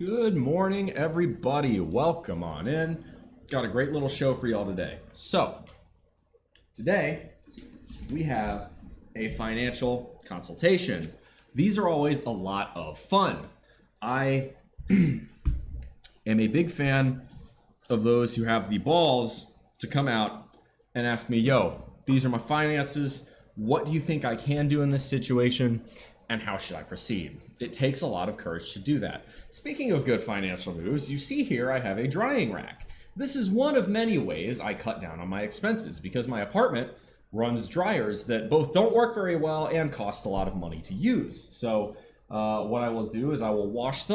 Good morning, everybody. Welcome on in. Got a great little show for y'all today. So, today we have a financial consultation. These are always a lot of fun. I am a big fan of those who have the balls to come out and ask me, yo, these are my finances. What do you think I can do in this situation? And how should I proceed? It takes a lot of courage to do that. Speaking of good financial moves, you see here I have a drying rack. This is one of many ways I cut down on my expenses because my apartment runs dryers that both don't work very well and cost a lot of money to use. So what I will do is I will wash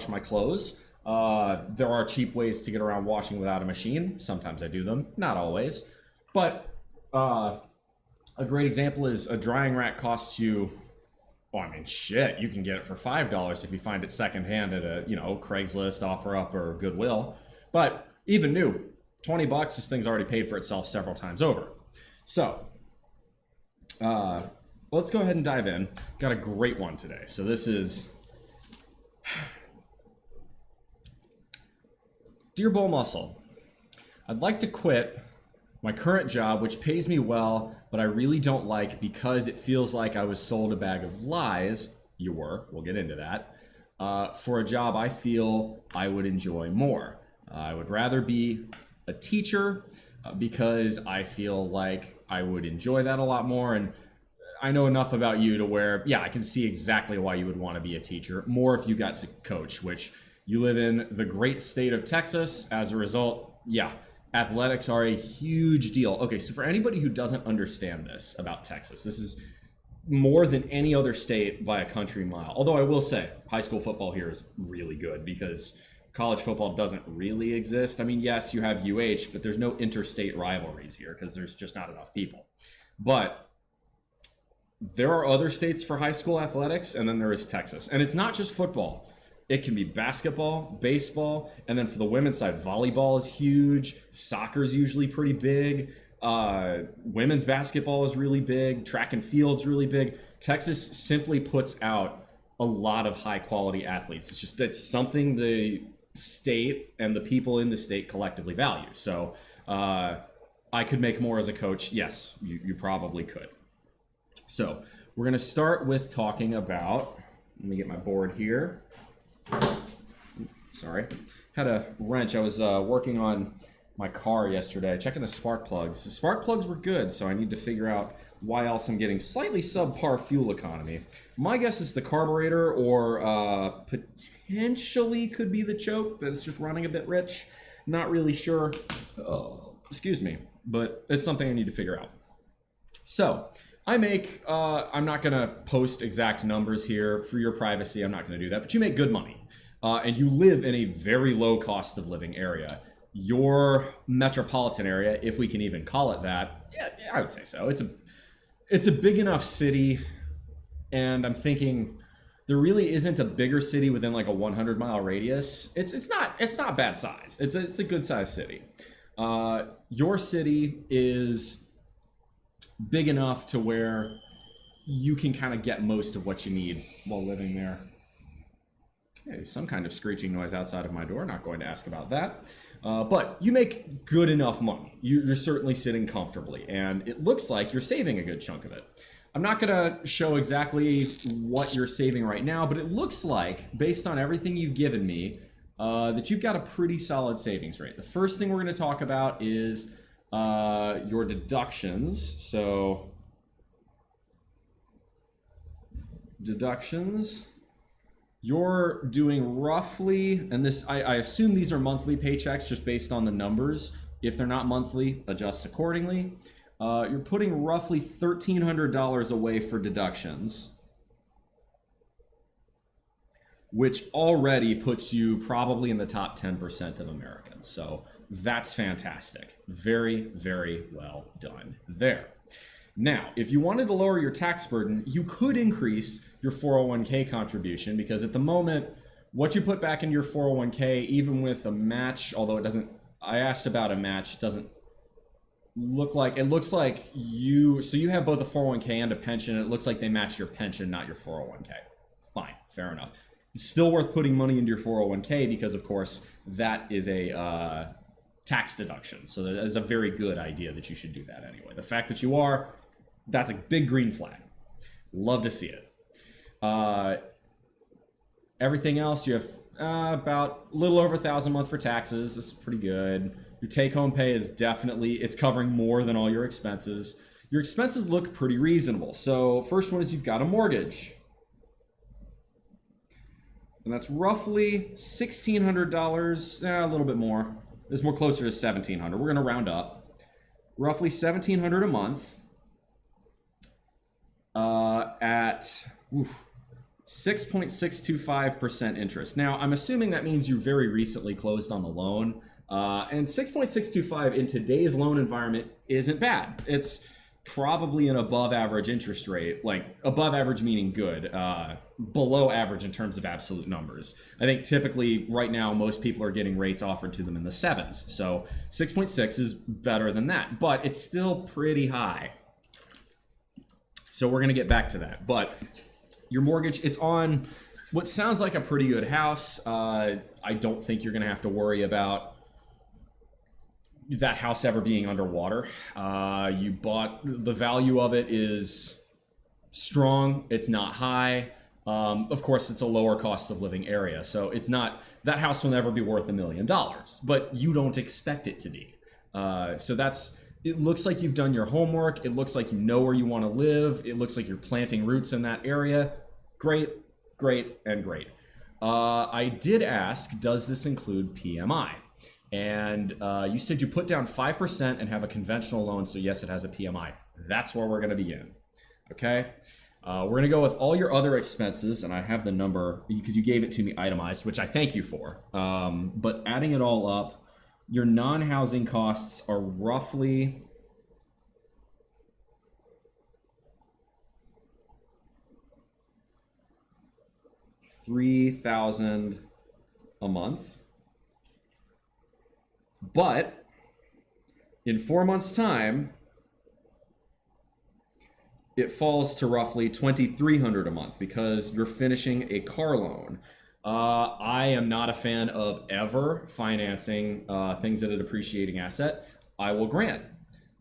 my clothes. There are cheap ways to get around washing without a machine. Sometimes I do them, not always. But a great example is a drying rack costs you, well, I mean, shit, you can get it for $5 if you find it secondhand at a, Craigslist, OfferUp, or Goodwill. But even new, $20, this thing's already paid for itself several times over. So, let's go ahead and dive in. Got a great one today. So this is, Dear Bull Muscle, I'd like to quit my current job, which pays me well, but I really don't like because it feels like I was sold a bag of lies. You were, we'll get into that, for a job I feel I would enjoy more. I would rather be a teacher because I feel like I would enjoy that a lot more. And I know enough about you to where, yeah, I can see exactly why you would want to be a teacher, more if you got to coach, which you live in the great state of Texas. As a result, yeah. Athletics are a huge deal. Okay, so for anybody who doesn't understand this about Texas, this is more than any other state by a country mile. Although I will say, high school football here is really good because college football doesn't really exist. I mean, yes, you have UH, but there's no interstate rivalries here because there's just not enough people. But there are other states for high school athletics, and then there is Texas. And it's not just football. It can be basketball, baseball, and then for the women's side, volleyball is huge. Soccer is usually pretty big. Women's basketball is really big. Track and field's really big. Texas simply puts out a lot of high quality athletes. It's something the state and the people in the state collectively value. So I could make more as a coach. Yes, you probably could. So we're going to start with talking about, let me get my board here. Sorry, had a wrench. I was working on my car yesterday, checking the spark plugs. The spark plugs were good, so I need to figure out why else I'm getting slightly subpar fuel economy. My guess is the carburetor, or potentially could be the choke that's just running a bit rich. Not really sure. Excuse me, but it's something I need to figure out. So I make, I'm not going to post exact numbers here for your privacy. I'm not going to do that, but you make good money. And you live in a very low cost of living area. Your metropolitan area, if we can even call it that, yeah, I would say so. It's a big enough city, and I'm thinking there really isn't a bigger city within like a 100-mile radius. It's not bad size. It's a good sized city. Your city is big enough to where you can kind of get most of what you need while living there. Okay, some kind of screeching noise outside of my door. Not going to ask about that. But you make good enough money. You're certainly sitting comfortably, and it looks like you're saving a good chunk of it. I'm not going to show exactly what you're saving right now, but it looks like, based on everything you've given me, that you've got a pretty solid savings rate. The first thing we're going to talk about is your deductions. So deductions, you're doing roughly, and this I assume these are monthly paychecks just based on the numbers. If they're not monthly, adjust accordingly. You're putting roughly $1,300 away for deductions, which already puts you probably in the top 10% of Americans. So that's fantastic. Very, very well done there. Now, if you wanted to lower your tax burden, you could increase your 401k contribution, because at the moment, what you put back into your 401k, even with a match, although it doesn't, I asked about a match, it doesn't look like, it looks like you have both a 401k and a pension. It looks like they match your pension, not your 401k. Fine, fair enough. It's still worth putting money into your 401k because, of course, that is a tax deduction. So that is a very good idea that you should do that anyway. The fact that you are, that's a big green flag. Love to see it. Everything else, you have about a little over $1,000 a month for taxes. This is pretty good. Your take-home pay is definitely, it's covering more than all your expenses. Your expenses look pretty reasonable. So first one is you've got a mortgage. And that's roughly $1,600, a little bit more. It's more closer to $1,700. We're gonna round up. Roughly $1,700 a month at 6.625% interest. Now, I'm assuming that means you very recently closed on the loan. And 6.625 in today's loan environment isn't bad. It's probably an above average interest rate, like above average meaning good, below average in terms of absolute numbers. I think typically right now most people are getting rates offered to them in the 7s. So 6.6 is better than that, but it's still pretty high. So we're gonna get back to that. But your mortgage, it's on what sounds like a pretty good house. I don't think you're gonna have to worry about that house ever being underwater. You bought, the value of it is strong, it's not high. Of course, it's a lower cost of living area, so it's not, that house will never be worth $1 million, but you don't expect it to be. So that's, it looks like you've done your homework, it looks like you know where you want to live, it looks like you're planting roots in that area. Great, great, and great. I did ask, does this include PMI? And you said you put down 5% and have a conventional loan, so yes, it has a PMI. That's where we're gonna begin, okay? We're gonna go with all your other expenses, and I have the number, because you gave it to me itemized, which I thank you for. But adding it all up, your non-housing costs are roughly $3,000 a month. But in 4 months' time, it falls to roughly $2,300 a month because you're finishing a car loan. I am not a fan of ever financing things at a depreciating asset. I will grant,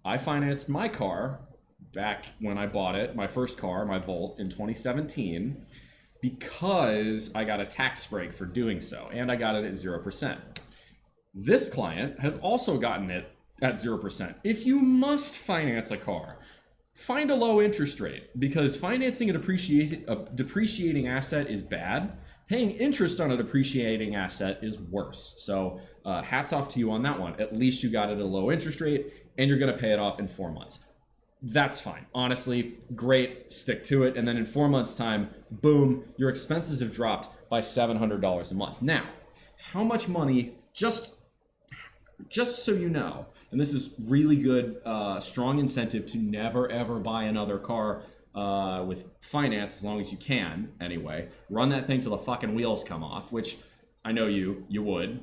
I financed my car back when I bought it, my first car, my Volt, in 2017, because I got a tax break for doing so, and I got it at 0%. This client has also gotten it at 0%. If you must finance a car, find a low interest rate, because financing a depreciating asset is bad. Paying interest on a depreciating asset is worse. So hats off to you on that one. At least you got it at a low interest rate and you're gonna pay it off in 4 months. That's fine. Honestly, great, stick to it. And then in 4 months' time, boom, your expenses have dropped by $700 a month. Now, how much money, just so you know, and this is really good, strong incentive to never ever buy another car with finance as long as you can, anyway. Run that thing till the fucking wheels come off, which I know you would.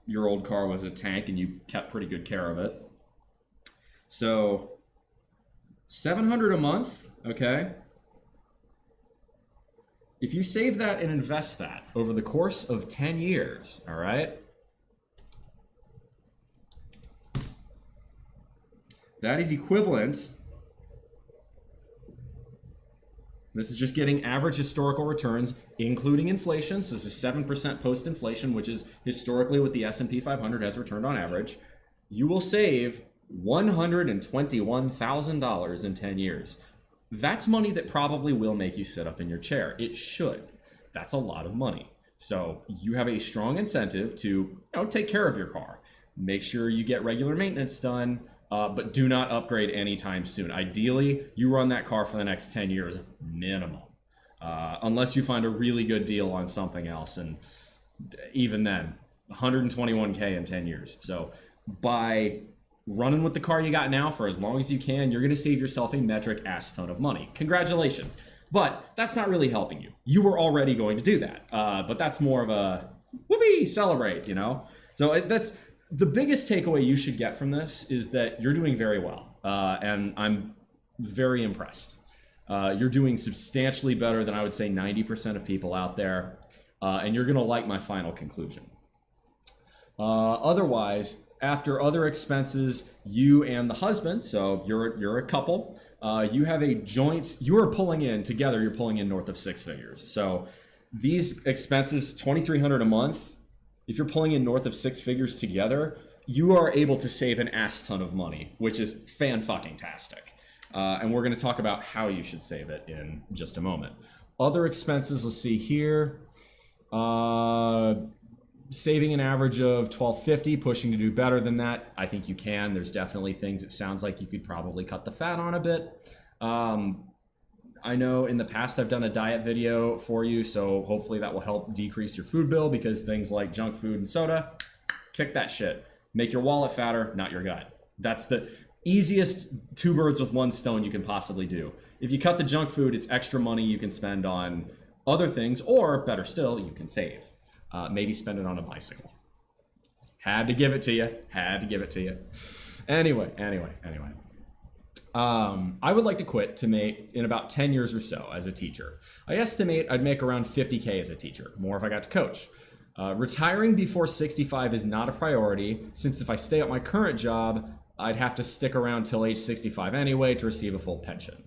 Your old car was a tank and you kept pretty good care of it. So $700 a month, okay? If you save that and invest that over the course of 10 years, all right? That is equivalent, this is just getting average historical returns, including inflation. So this is 7% post-inflation, which is historically what the S&P 500 has returned on average. You will save $121,000 in 10 years. That's money that probably will make you sit up in your chair. It should. That's a lot of money. So you have a strong incentive to, take care of your car. Make sure you get regular maintenance done. But do not upgrade anytime soon. Ideally, you run that car for the next 10 years minimum, unless you find a really good deal on something else. And even then, 121K in 10 years. So by running with the car you got now for as long as you can, you're going to save yourself a metric ass ton of money. Congratulations. But that's not really helping you. You were already going to do that. But that's more of a whoopee, celebrate, So that's the biggest takeaway you should get from this is that you're doing very well. And I'm very impressed. You're doing substantially better than I would say 90% of people out there, and you're going to like my final conclusion. Otherwise, after other expenses, you and the husband, so you're a couple, you have a joint, you are pulling in together, you're pulling in north of 6 figures. So these expenses, $2,300 a month, if you're pulling in north of 6 figures together, you are able to save an ass ton of money, which is fan-fucking-tastic. And we're going to talk about how you should save it in just a moment. Other expenses, let's see here. Saving an average of $1,250, pushing to do better than that. I think you can. There's definitely things it sounds like you could probably cut the fat on a bit. I know in the past I've done a diet video for you, so hopefully that will help decrease your food bill, because things like junk food and soda, kick that shit. Make your wallet fatter, not your gut. That's the easiest 2 birds with 1 stone you can possibly do. If you cut the junk food, it's extra money you can spend on other things, or better still, you can save. Maybe spend it on a bicycle. Had to give it to you. Had to give it to you. Anyway. I would like to quit to make in about 10 years or so as a teacher. I estimate I'd make around $50K as a teacher, more if I got to coach. Retiring before 65 is not a priority, since if I stay at my current job, I'd have to stick around till age 65 anyway to receive a full pension.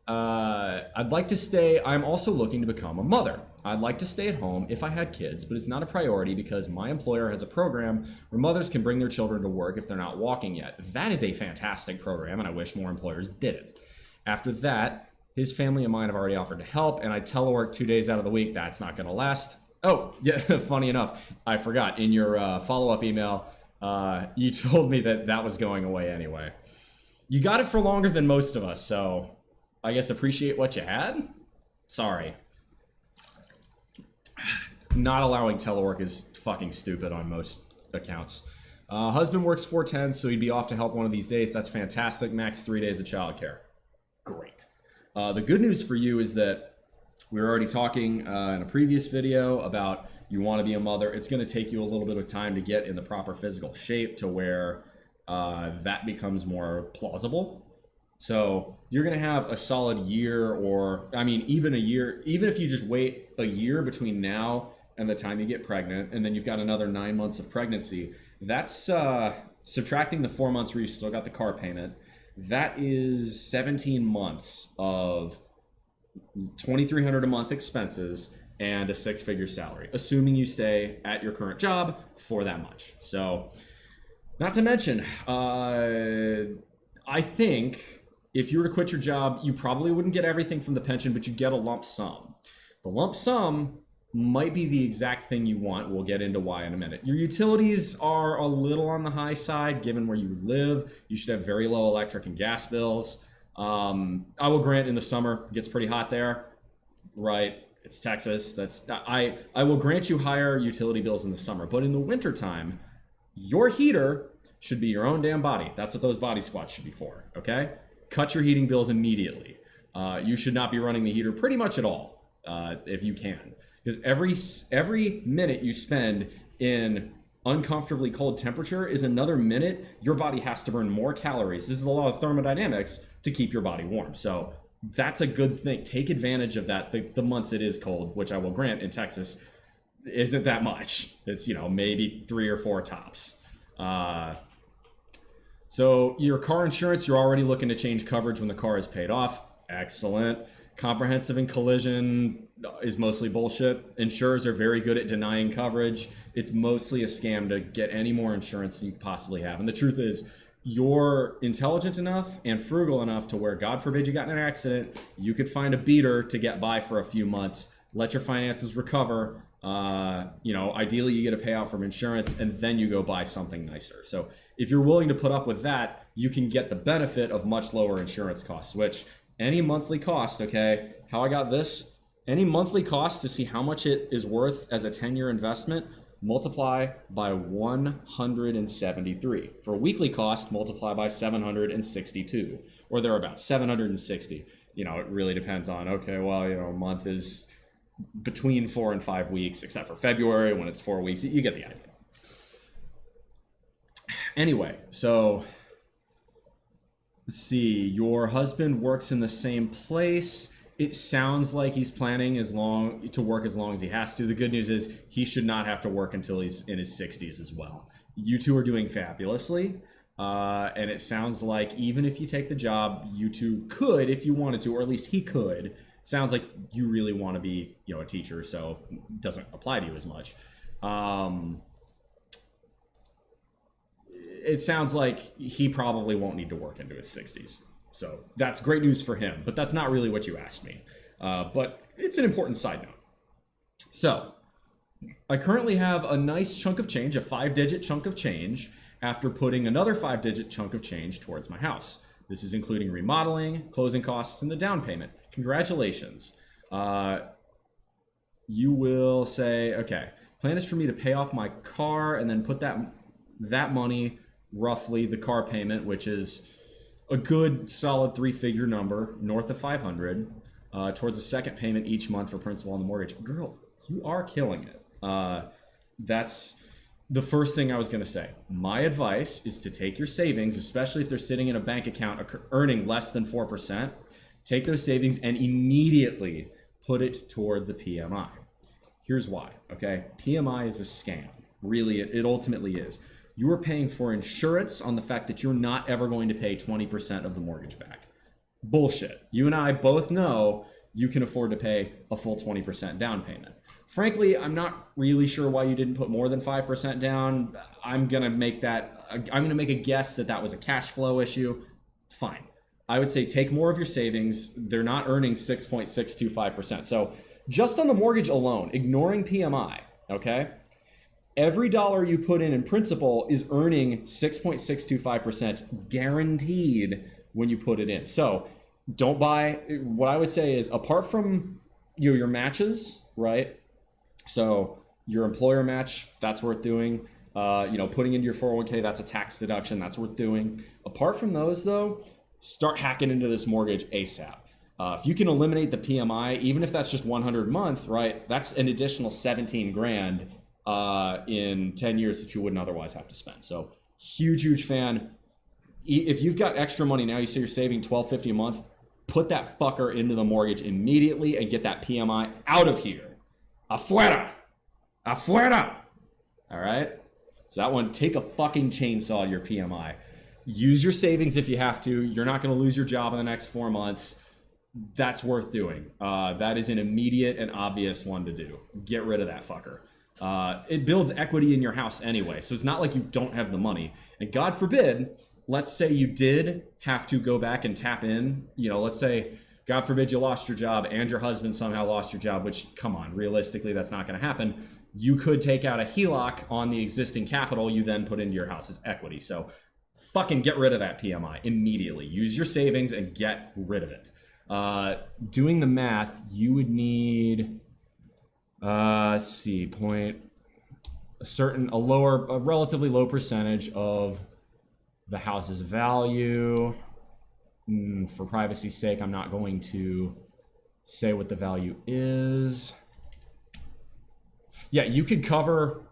I'd like to stay. I'm also looking to become a mother. I'd like to stay at home if I had kids, but it's not a priority because my employer has a program where mothers can bring their children to work if they're not walking yet. That is a fantastic program, and I wish more employers did it. After that, his family and mine have already offered to help, and I telework 2 days out of the week. That's not going to last. Oh, yeah, funny enough, I forgot. In your follow-up email, you told me that that was going away anyway. You got it for longer than most of us, so I guess appreciate what you had? Sorry. Not allowing telework is fucking stupid on most accounts. Husband works 4/10, so he'd be off to help one of these days. That's fantastic. Max 3 days of childcare. Great. The good news for you is that we were already talking in a previous video about you want to be a mother. It's going to take you a little bit of time to get in the proper physical shape to where that becomes more plausible. So you're going to have a solid year, or I mean, even a year, even if you just wait a year between now and the time you get pregnant, and then you've got another 9 months of pregnancy, that's subtracting the 4 months where you still got the car payment. That is 17 months of $2,300 a month expenses and a 6-figure salary, assuming you stay at your current job for that much. So, not to mention, I think if you were to quit your job, you probably wouldn't get everything from the pension, but you get a lump sum. The lump sum might be the exact thing you want. We'll get into why in a minute. Your utilities are a little on the high side given where you live. You should have very low electric and gas bills. I will grant in the summer it gets pretty hot there, right? It's Texas. I will grant you higher utility bills in the summer, but in the wintertime, your heater should be your own damn body. That's what those body squats should be for, okay? Cut your heating bills immediately. You should not be running the heater pretty much at all, if you can. Because every minute you spend in uncomfortably cold temperature is another minute your body has to burn more calories. This is the law of thermodynamics to keep your body warm. So that's a good thing. Take advantage of that. The months it is cold, which I will grant in Texas, isn't that much. It's, maybe 3 or 4 tops. So your car insurance, you're already looking to change coverage when the car is paid off. Excellent. Comprehensive and collision is mostly bullshit. Insurers are very good at denying coverage. It's mostly a scam to get any more insurance than you possibly have. And the truth is, you're intelligent enough and frugal enough to where, God forbid you got in an accident, you could find a beater to get by for a few months, let your finances recover. Ideally you get a payout from insurance, and then you go buy something nicer. So if you're willing to put up with that, you can get the benefit of much lower insurance costs, which any monthly cost, okay, how I got this, any monthly cost to see how much it is worth as a 10-year investment, multiply by 173. For weekly cost, multiply by 762, or they're about 760. It really depends on, okay, well, a month is between 4 and 5 weeks, except for February when it's 4 weeks. You get the idea. Anyway, so Let's see. Your husband works in the same place. It sounds like he's planning to work as long as he has to. The good news is he should not have to work until he's in his 60s as well. You two are doing fabulously. And it sounds like even if you take the job, you two could, if you wanted to, or at least he could. Sounds like you really want to be, a teacher, so it doesn't apply to you as much. It sounds like he probably won't need to work into his 60s. So that's great news for him, but that's not really what you asked me. But it's an important side note. So I currently have a nice chunk of change, a 5-digit chunk of change, after putting another 5-digit chunk of change towards my house. This is including remodeling, closing costs, and the down payment. Congratulations. You will say, okay, plan is for me to pay off my car and then put that money, roughly the car payment, which is a good solid 3-figure number, north of 500, towards a second payment each month for principal on the mortgage. Girl, you are killing it. That's the first thing I was going to say. My advice is to take your savings, especially if they're sitting in a bank account earning less than 4%, take those savings and immediately put it toward the PMI. Here's why, okay? PMI is a scam. Really, it ultimately is. You are paying for insurance on the fact that you're not ever going to pay 20% of the mortgage back. Bullshit. You and I both know you can afford to pay a full 20% down payment. Frankly, I'm not really sure why you didn't put more than 5% down. I'm gonna make a guess that was a cash flow issue. Fine. I would say take more of your savings. They're not earning 6.625%. So just on the mortgage alone, ignoring PMI, okay? Every dollar you put in principal is earning 6.625% guaranteed when you put it in. So don't buy, what I would say is apart from your matches, right? So your employer match, that's worth doing. Putting into your 401k, that's a tax deduction, that's worth doing. Apart from those though, start hacking into this mortgage ASAP. If you can eliminate the PMI, even if that's just 100 a month, right? That's an additional 17 grand in 10 years that you wouldn't otherwise have to spend. So huge fan. If you've got extra money now, you say you're saving $1,250 a month, put that fucker into the mortgage immediately and get that PMI out of here. Afuera. All right. So that one, take a fucking chainsaw to your PMI. Use your savings if you have to. You're not going to lose your job in the next 4 months. That's worth doing. That is an immediate and obvious one to do. Get rid of that fucker. It builds equity in your house anyway, so it's not like you don't have the money. And God forbid, let's say you did have to go back and tap in. Let's say, God forbid, you lost your job and your husband somehow lost your job, which, come on, realistically, that's not going to happen. You could take out a HELOC on the existing capital you then put into your house's equity. So fucking get rid of that PMI immediately. Use your savings and get rid of it. Doing the math, you would need, a relatively low percentage of the house's value. For privacy's sake, I'm not going to say what the value is. Yeah, you could cover,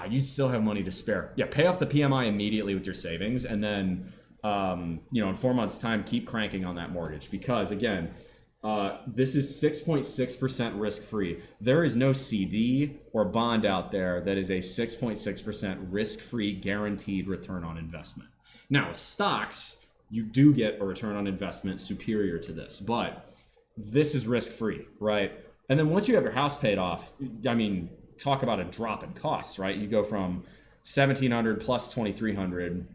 you still have money to spare. Yeah, pay off the PMI immediately with your savings, and then, in 4 months' time, keep cranking on that mortgage. Because, again, this is 6.6% risk-free. There is no CD or bond out there that is a 6.6% risk-free guaranteed return on investment. Now, with stocks, you do get a return on investment superior to this, but this is risk-free, right? And then once you have your house paid off, talk about a drop in costs, right? You go from $1,700 plus $2,300,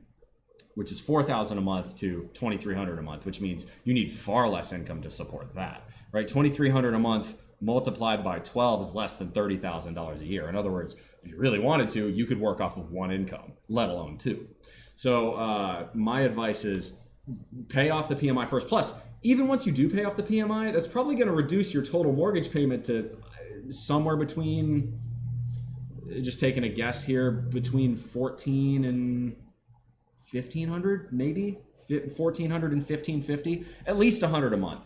which is $4,000 a month, to $2,300 a month, which means you need far less income to support that, right? $2,300 a month multiplied by 12 is less than $30,000 a year. In other words, if you really wanted to, you could work off of one income, let alone two. So my advice is pay off the PMI first. Plus, even once you do pay off the PMI, that's probably going to reduce your total mortgage payment to somewhere between, just taking a guess here, between $1,400 and $1,500, maybe $1,400 and $1,550, at least $100 a month.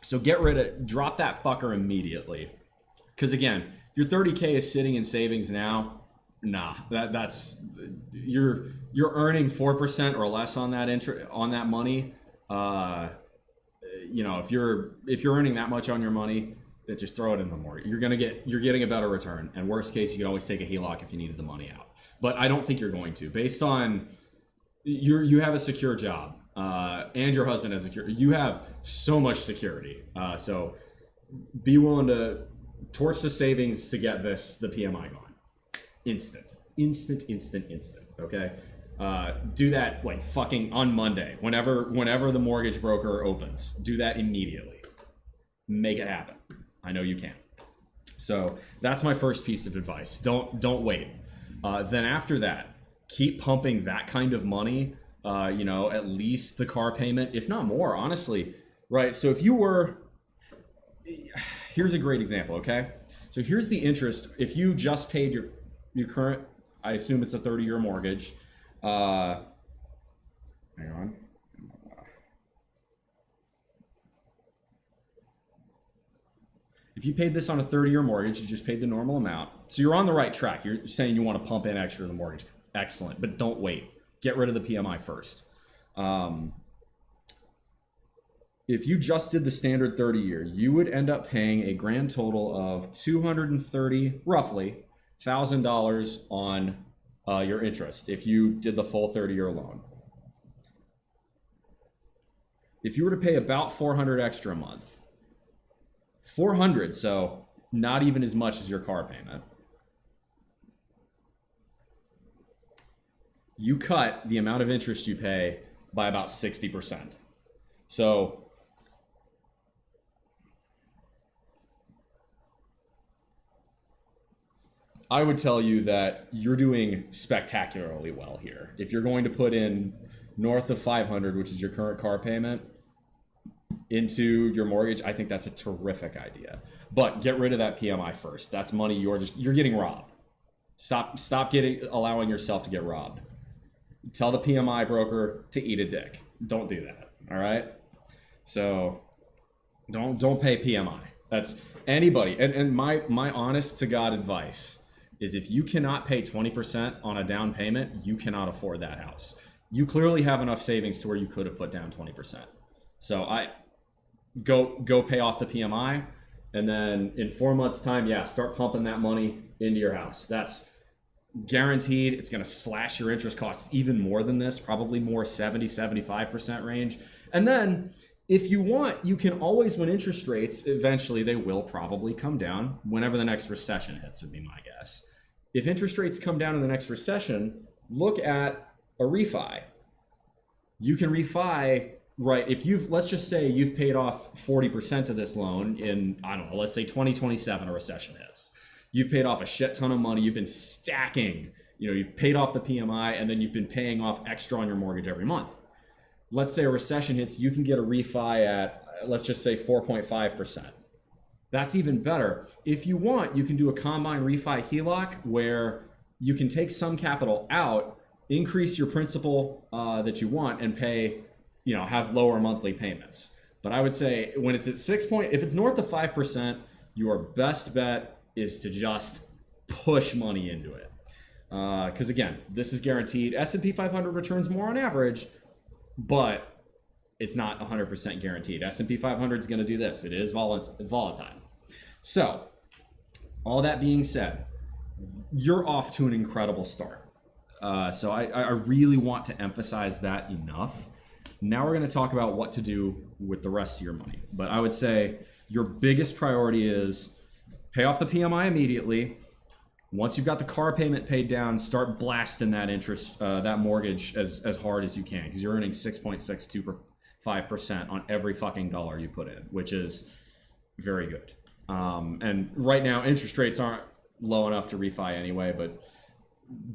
So drop that fucker immediately. Because again, your 30K is sitting in savings now. Nah, that's you're earning 4% or less on that money. You know, if you're earning that much on your money, just throw it in the mortgage. You're getting a better return. And worst case, you could always take a HELOC if you needed the money out. But I don't think you're going to, based on you have a secure job, and your husband has you have so much security. So be willing to torch the savings to get the PMI going. Instant. Okay. Do that like fucking on Monday, whenever the mortgage broker opens. Do that immediately. Make it happen. I know you can. So that's my first piece of advice. Don't wait. Then after that, keep pumping that kind of money. You know, at least the car payment, if not more, honestly. Right. So if you were, here's a great example. Okay. So here's the interest. If you just paid your current, I assume it's a 30-year mortgage. Hang on. If you paid this on a 30-year mortgage, you just paid the normal amount. So you're on the right track. You're saying you want to pump in extra in the mortgage. Excellent, but don't wait. Get rid of the PMI first. If you just did the standard 30-year, you would end up paying a grand total of $230, roughly, $1,000 on your interest if you did the full 30-year loan. If you were to pay about $400 extra a month, $400, so not even as much as your car payment, you cut the amount of interest you pay by about 60%. So I would tell you that you're doing spectacularly well here. If you're going to put in north of 500, which is your current car payment, into your mortgage, I think that's a terrific idea. But get rid of that PMI first. That's money you're getting robbed. Stop allowing yourself to get robbed. Tell the PMI broker to eat a dick. Don't do that. All right? So don't pay PMI. That's anybody. And my honest to God advice is if you cannot pay 20% on a down payment, you cannot afford that house. You clearly have enough savings to where you could have put down 20%. So I go pay off the PMI, and then in 4 months' time, start pumping that money into your house. That's guaranteed. It's going to slash your interest costs even more than this, probably more 70-75% range. And then if you want, you can always, when interest rates, eventually they will probably come down whenever the next recession hits, would be my guess. If interest rates come down in the next recession, look at a refi. You can refi, right? If let's just say you've paid off 40% of this loan in, I don't know, let's say 2027 a recession hits. You've paid off a shit ton of money. You've been stacking, you've paid off the PMI, and then you've been paying off extra on your mortgage every month. Let's say a recession hits, you can get a refi at, let's just say 4.5%. That's even better. If you want, you can do a combine refi HELOC where you can take some capital out, increase your principal that you want, and pay, have lower monthly payments. But I would say when it's at if it's north of 5%, your best bet is to just push money into it. Because again, this is guaranteed. S&P 500 returns more on average, but it's not 100% guaranteed. S&P 500 is going to do this. It is volatile. So all that being said, you're off to an incredible start. So I really want to emphasize that enough. Now we're going to talk about what to do with the rest of your money. But I would say your biggest priority is pay off the PMI immediately. Once you've got the car payment paid down, start blasting that interest, that mortgage as hard as you can, because you're earning 6.625% on every fucking dollar you put in, which is very good. And right now, interest rates aren't low enough to refi anyway, but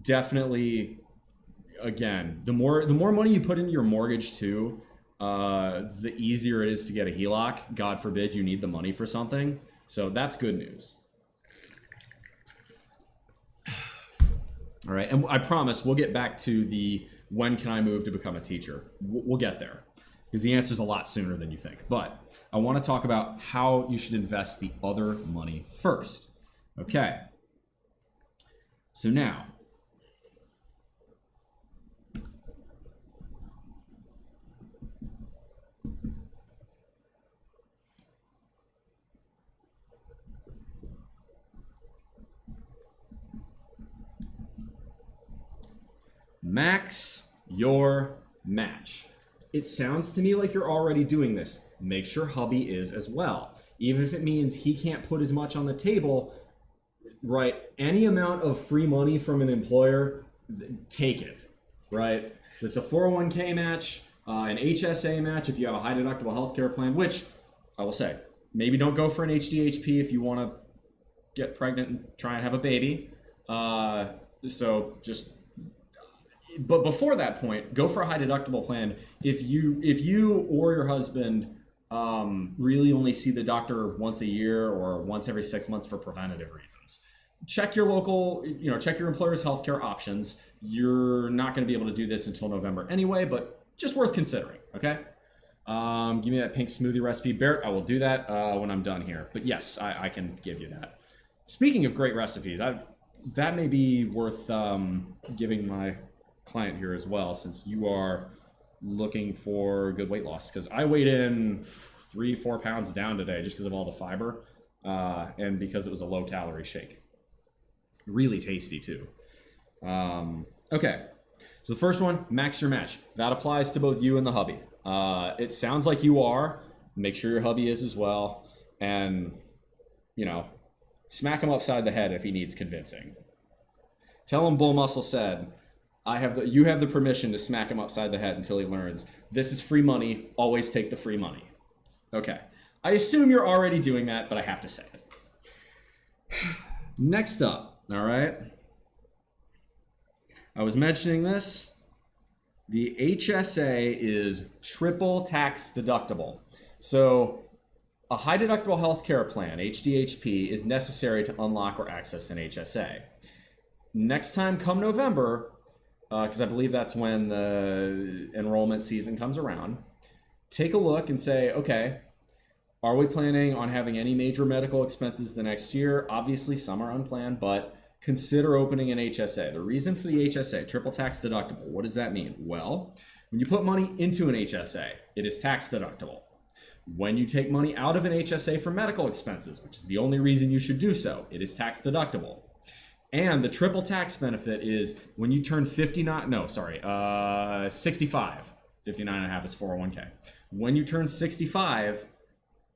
definitely, again, the more money you put into your mortgage too, the easier it is to get a HELOC. God forbid you need the money for something. So that's good news. All right, and I promise we'll get back to the when can I move to become a teacher. We'll get there, because the answer is a lot sooner than you think. But I want to talk about how you should invest the other money first. Okay. So now, max your match. It sounds to me like you're already doing this. Make sure hubby is as well. Even if it means he can't put as much on the table, right? Any amount of free money from an employer, take it, right? It's a 401k match, an HSA match if you have a high deductible healthcare plan, which I will say, maybe don't go for an HDHP if you want to get pregnant and try and have a baby. But before that point, go for a high deductible plan. If you or your husband really only see the doctor once a year or once every 6 months for preventative reasons, check your local, check your employer's healthcare options. You're not going to be able to do this until November anyway, but just worth considering. Okay. Give me that pink smoothie recipe, Barrett. I will do that when I'm done here. But yes, I can give you that. Speaking of great recipes, that may be worth giving my client here as well, since you are looking for good weight loss, because I weighed in 3-4 pounds down today just because of all the fiber and because it was a low calorie shake. Really tasty too. Okay, so the first one, max your match. That applies to both you and the hubby. It sounds like you are. Make sure your hubby is as well, and smack him upside the head if he needs convincing. Tell him Bull Muscle said, you have the permission to smack him upside the head until he learns this is free money. Always take the free money. Okay. I assume you're already doing that, but I have to say it. Next up, all right. I was mentioning this. The HSA is triple tax deductible. So a high deductible healthcare plan, HDHP, is necessary to unlock or access an HSA. Next time come November, because I believe that's when the enrollment season comes around, take a look and say, okay, are we planning on having any major medical expenses the next year? Obviously, some are unplanned, but consider opening an HSA. The reason for the HSA, triple tax deductible, what does that mean? Well, when you put money into an HSA, it is tax deductible. When you take money out of an HSA for medical expenses, which is the only reason you should do so, it is tax deductible. And the triple tax benefit is when you turn 65. 59 and a half is 401k. When you turn 65,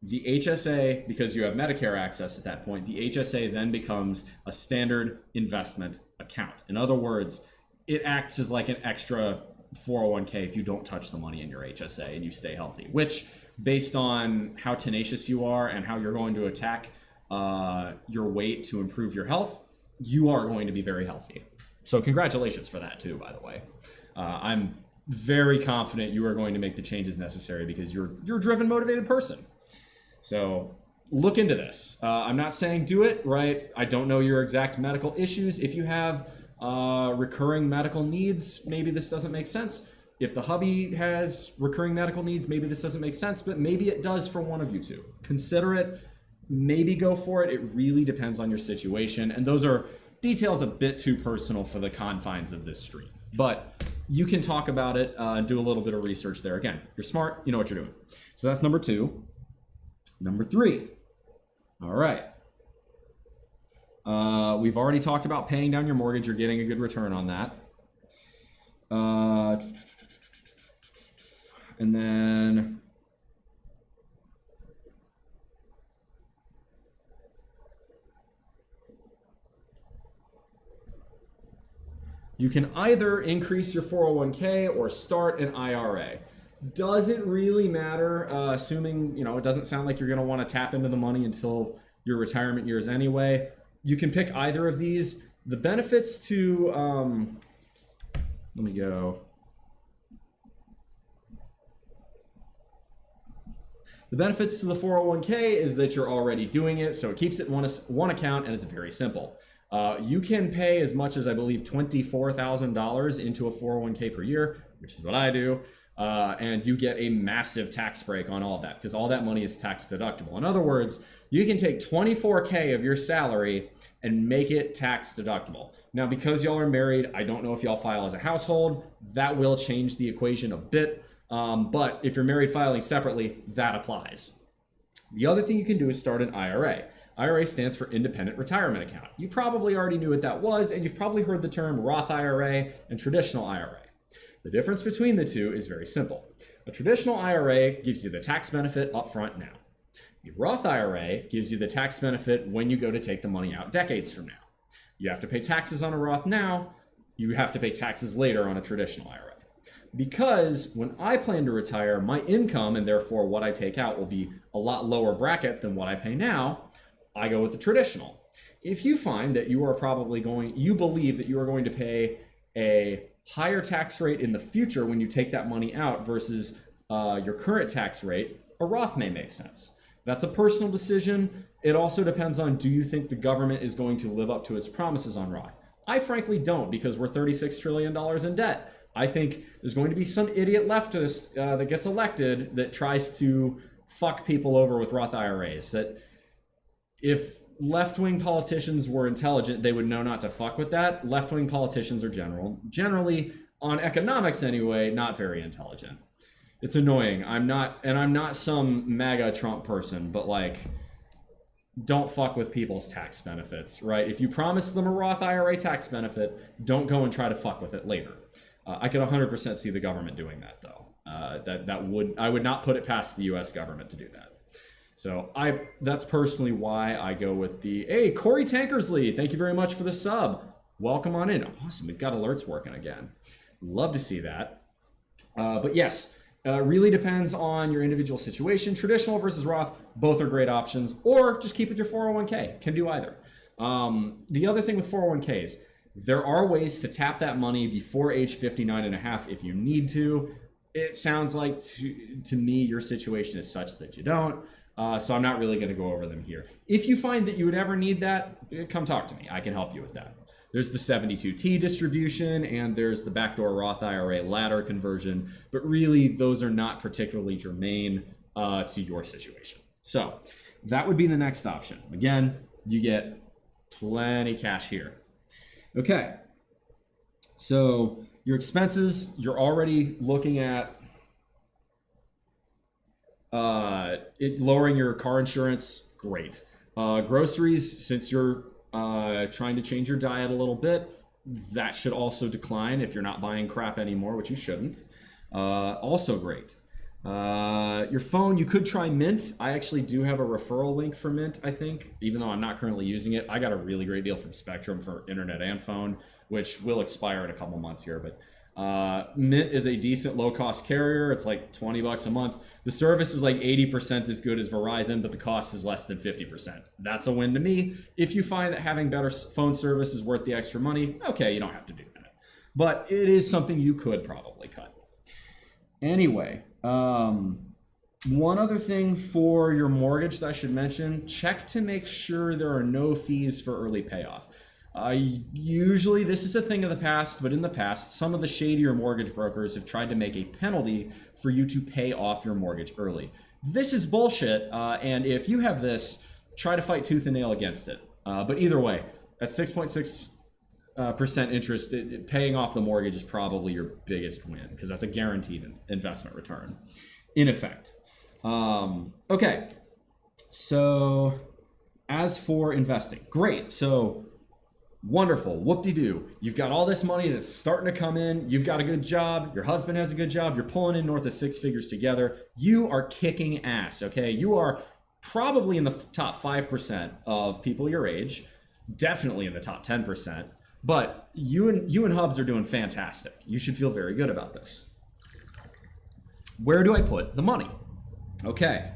the HSA, because you have Medicare access at that point, the HSA then becomes a standard investment account. In other words, it acts as like an extra 401k if you don't touch the money in your HSA and you stay healthy, which based on how tenacious you are and how you're going to attack your weight to improve your health, you are going to be very healthy. So congratulations for that too, by the way. I'm very confident you are going to make the changes necessary because you're a driven, motivated person. So look into this. I'm not saying do it, right? I don't know your exact medical issues. If you have recurring medical needs, maybe this doesn't make sense. If the hubby has recurring medical needs, maybe this doesn't make sense, but maybe it does for one of you two. Consider it. Maybe go for it. It really depends on your situation. And those are details a bit too personal for the confines of this stream. But you can talk about it and do a little bit of research there. Again, you're smart. You know what you're doing. So that's number 2. Number 3. All right. We've already talked about paying down your mortgage. You're getting a good return on that. And then you can either increase your 401k or start an IRA. Doesn't really matter, assuming it doesn't sound like you're going to want to tap into the money until your retirement years anyway. You can pick either of these. The benefits to let me go. The benefits to the 401k is that you're already doing it, so it keeps it one account, and it's very simple. You can pay as much as, I believe, $24,000 into a 401k per year, which is what I do, and you get a massive tax break on all of that because all that money is tax deductible. In other words, you can take $24K of your salary and make it tax deductible. Now, because y'all are married, I don't know if y'all file as a household. That will change the equation a bit, but if you're married filing separately, that applies. The other thing you can do is start an IRA. IRA stands for Independent Retirement Account. You probably already knew what that was, and you've probably heard the term Roth IRA and traditional IRA. The difference between the two is very simple. A traditional IRA gives you the tax benefit upfront now. A Roth IRA gives you the tax benefit when you go to take the money out decades from now. You have to pay taxes on a Roth now, you have to pay taxes later on a traditional IRA. Because when I plan to retire, my income and therefore what I take out will be a lot lower bracket than what I pay now, I go with the traditional. If you find that you believe that you are going to pay a higher tax rate in the future when you take that money out versus your current tax rate, a Roth may make sense. That's a personal decision. It also depends on, do you think the government is going to live up to its promises on Roth? I frankly don't, because we're $36 trillion in debt. I think there's going to be some idiot leftist that gets elected that tries to fuck people over with Roth IRAs. That if left-wing politicians were intelligent, they would know not to fuck with that. Left-wing politicians are generally, on economics anyway, not very intelligent. It's annoying. I'm not some MAGA Trump person, but like, don't fuck with people's tax benefits, right? If you promise them a Roth IRA tax benefit, don't go and try to fuck with it later. I could 100% see the government doing that, though. I would not put it past the U.S. government to do that. So that's personally why I go with hey, Corey Tankersley, thank you very much for the sub. Welcome on in. Awesome, we've got alerts working again. Love to see that. But yes, really depends on your individual situation. Traditional versus Roth, both are great options. Or just keep with your 401k. Can do either. The other thing with 401ks, there are ways to tap that money before age 59 and a half if you need to. It sounds like to me your situation is such that you don't. So I'm not really going to go over them here. If you find that you would ever need that, come talk to me. I can help you with that. There's the 72T distribution, and there's the backdoor Roth IRA ladder conversion. But really, those are not particularly germane to your situation. So that would be the next option. Again, you get plenty cash here. Okay, so your expenses, you're already looking at lowering your car insurance, great. Groceries, since you're trying to change your diet a little bit, that should also decline if you're not buying crap anymore, which you shouldn't. Also great. Your phone, you could try Mint. I actually do have a referral link for Mint, I think, even though I'm not currently using it. I got a really great deal from Spectrum for internet and phone, which will expire in a couple months here. But Mint is a decent low-cost carrier. It's like $20 a month. The service is like 80% as good as Verizon, but the cost is less than 50%. That's a win to me. If you find that having better phone service is worth the extra money, okay, you don't have to do that. But it is something you could probably cut. Anyway, one other thing for your mortgage that I should mention, check to make sure there are no fees for early payoff. Usually this is a thing of the past, but in the past, some of the shadier mortgage brokers have tried to make a penalty for you to pay off your mortgage early. This is bullshit, and if you have this, try to fight tooth and nail against it. But either way, at 6.6% interest, paying off the mortgage is probably your biggest win, because that's a guaranteed investment return, in effect. Okay, so as for investing, great. So wonderful, whoop-de-doo. You've got all this money that's starting to come in. You've got a good job. Your husband has a good job. You're pulling in north of 6 figures together. You are kicking ass, okay? You are probably in the top 5% of people your age, definitely in the top 10%. But you and Hubs are doing fantastic. You should feel very good about this. Where do I put the money? Okay,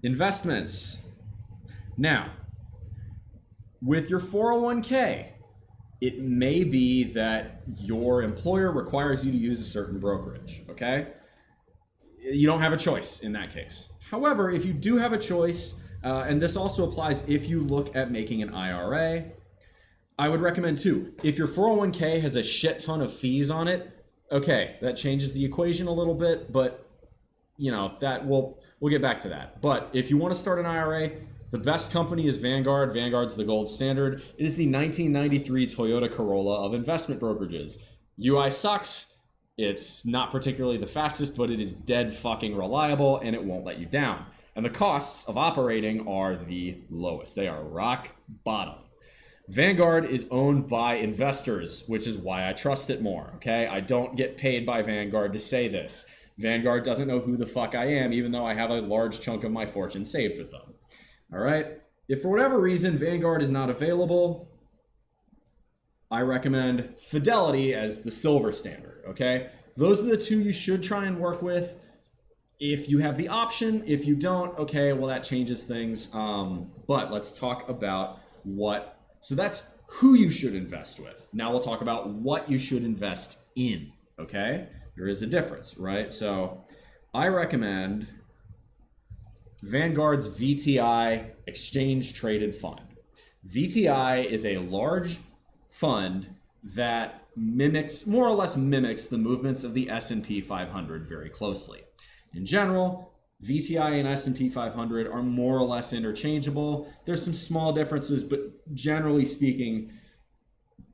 investments. Now, with your 401k, it may be that your employer requires you to use a certain brokerage, okay? You don't have a choice in that case. However, if you do have a choice, and this also applies if you look at making an IRA, I would recommend too, if your 401k has a shit ton of fees on it, okay, that changes the equation a little bit, but you know, that we'll get back to that. But if you want to start an IRA, the best company is Vanguard. Vanguard's the gold standard. It is the 1993 Toyota Corolla of investment brokerages. UI sucks. It's not particularly the fastest, but it is dead fucking reliable and it won't let you down. And the costs of operating are the lowest. They are rock bottom. Vanguard is owned by investors, which is why I trust it more, okay? I don't get paid by Vanguard to say this. Vanguard doesn't know who the fuck I am, even though I have a large chunk of my fortune saved with them. All right? If for whatever reason Vanguard is not available, I recommend Fidelity as the silver standard, okay? Those are the two you should try and work with if you have the option. If you don't, okay, well, that changes things. But let's talk about so that's who you should invest with. Now we'll talk about what you should invest in, okay? There is a difference, right? So I recommend Vanguard's VTI Exchange Traded Fund. VTI is a large fund that more or less mimics the movements of the S&P 500 very closely. In general, VTI and S&P 500 are more or less interchangeable. There's some small differences, but generally speaking,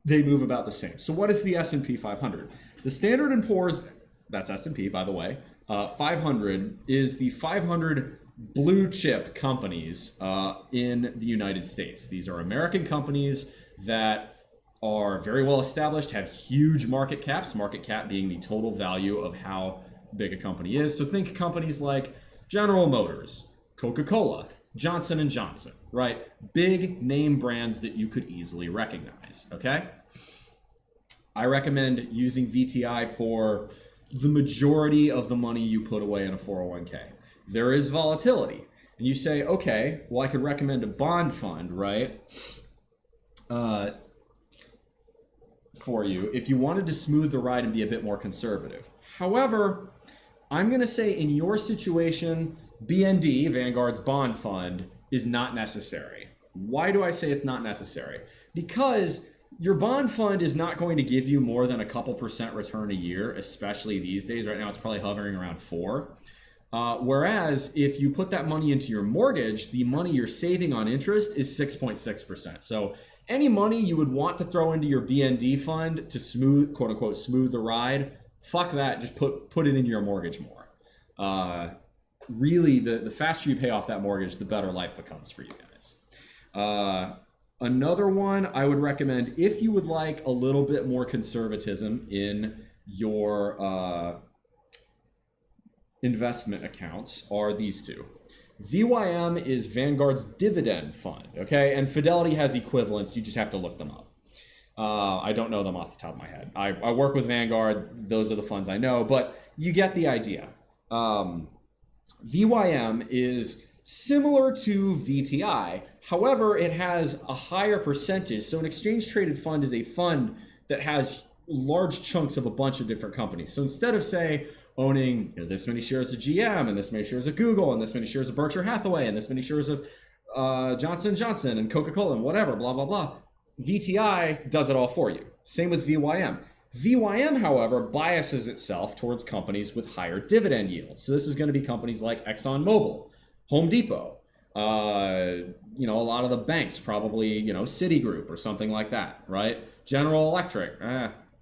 they move about the same. So what is the S&P 500? The Standard & Poor's, that's S&P by the way, 500 is the 500 blue chip companies in the United States. These are American companies that are very well established, have huge market caps, market cap being the total value of how big a company is. So think companies like General Motors, Coca-Cola, Johnson & Johnson, right? Big name brands that you could easily recognize, okay? I recommend using VTI for the majority of the money you put away in a 401k. There is volatility. And you say, okay, well, I could recommend a bond fund, right? For you, if you wanted to smooth the ride and be a bit more conservative. However, I'm going to say in your situation, BND, Vanguard's bond fund, is not necessary. Why do I say it's not necessary? Because your bond fund is not going to give you more than a couple % return a year, especially these days. Right now, it's probably hovering around 4. Whereas if you put that money into your mortgage, the money you're saving on interest is 6.6%. So any money you would want to throw into your BND fund to smooth, quote unquote, smooth the ride, fuck that, just put it into your mortgage more. Really, the faster you pay off that mortgage, the better life becomes for you guys. Another one I would recommend, if you would like a little bit more conservatism in your investment accounts, are these two. VYM is Vanguard's dividend fund, okay? And Fidelity has equivalents, you just have to look them up. I don't know them off the top of my head. I work with Vanguard, those are the funds I know, but you get the idea. VYM is similar to VTI, however, it has a higher percentage. So an exchange traded fund is a fund that has large chunks of a bunch of different companies. So instead of, say, owning this many shares of GM and this many shares of Google and this many shares of Berkshire Hathaway and this many shares of Johnson & Johnson and Coca-Cola and whatever, blah, blah, blah, VTI does it all for you. Same with VYM. VYM, however, biases itself towards companies with higher dividend yields. So this is going to be companies like ExxonMobil, Home Depot, a lot of the banks, probably, Citigroup or something like that, right? General Electric,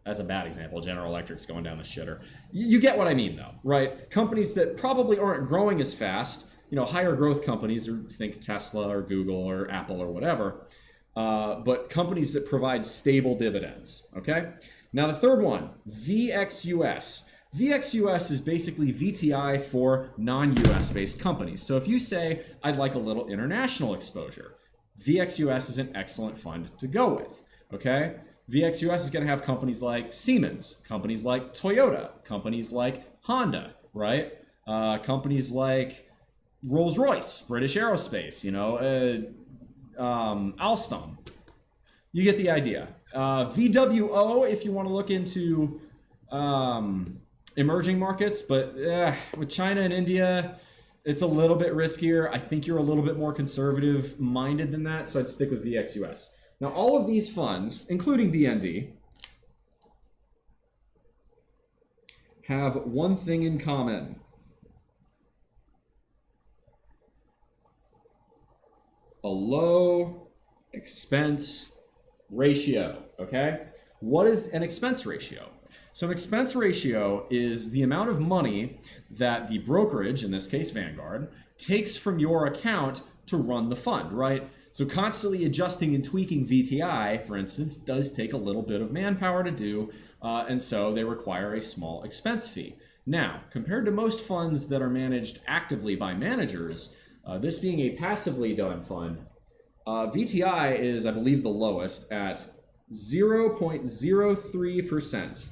that's a bad example. General Electric's going down the shitter. You get what I mean, though, right? Companies that probably aren't growing as fast, higher growth companies, or think Tesla or Google or Apple or whatever, but companies that provide stable dividends, okay? Now the third one, VXUS. VXUS is basically VTI for non-US based companies. So if you say, I'd like a little international exposure, VXUS is an excellent fund to go with, okay? VXUS is going to have companies like Siemens, companies like Toyota, companies like Honda, right? Companies like Rolls-Royce, British Aerospace, Alstom. You get the idea. VWO, if you want to look into emerging markets, but with China and India, it's a little bit riskier. I think you're a little bit more conservative minded than that, so I'd stick with VXUS. Now, all of these funds, including BND, have one thing in common. A low expense ratio, okay? What is an expense ratio? So an expense ratio is the amount of money that the brokerage, in this case Vanguard, takes from your account to run the fund, right? So constantly adjusting and tweaking VTI, for instance, does take a little bit of manpower to do, and so they require a small expense fee. Now, compared to most funds that are managed actively by managers, this being a passively done fund, VTI is, I believe, the lowest at 0.03%.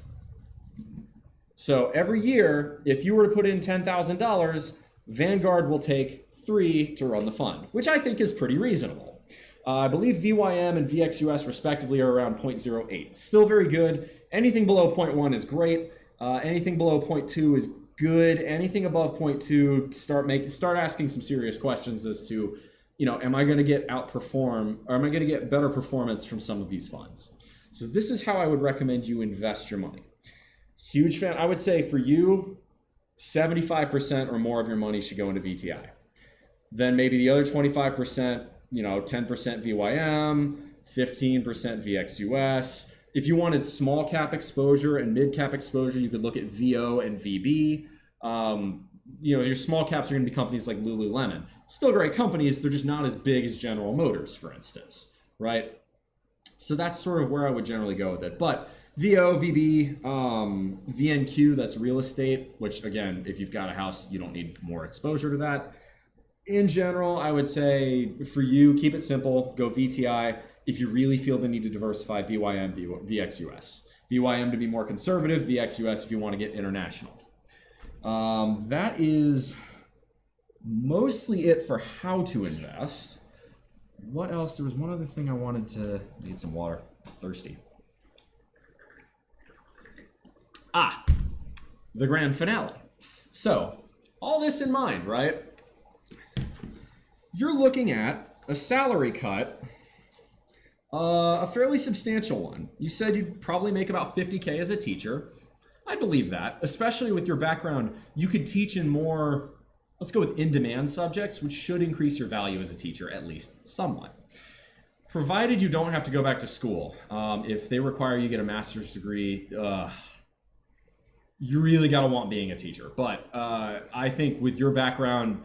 So every year, if you were to put in $10,000, Vanguard will take 3 to run the fund, which I think is pretty reasonable. I believe VYM and VXUS respectively are around 0.08. Still very good. Anything below 0.1 is great. Anything below 0.2 is good. Anything above 0.2, start asking some serious questions as to, am I going to get outperform, or am I going to get better performance from some of these funds? So this is how I would recommend you invest your money. Huge fan. I would say for you, 75% or more of your money should go into VTI. Then maybe the other 25%, 10% VYM, 15% VXUS. If you wanted small cap exposure and mid cap exposure, you could look at VO and VB. Your small caps are going to be companies like Lululemon. Still great companies, they're just not as big as General Motors, for instance, right? So that's sort of where I would generally go with it. But VO, VB, VNQ, that's real estate, which again, if you've got a house, you don't need more exposure to that. In general, I would say for you, keep it simple, go VTI. If you really feel the need to diversify, VYM, VXUS. VYM to be more conservative, VXUS if you want to get international. That is mostly it for how to invest. What else? There was one other thing I wanted to need some water. I'm thirsty. The grand finale. So, all this in mind, right? You're looking at a salary cut, a fairly substantial one. You said you'd probably make about $50K as a teacher. I believe that, especially with your background. You could teach in more, let's go with in-demand subjects, which should increase your value as a teacher, at least somewhat. Provided you don't have to go back to school. If they require you get a master's degree, you really gotta want being a teacher. But I think with your background,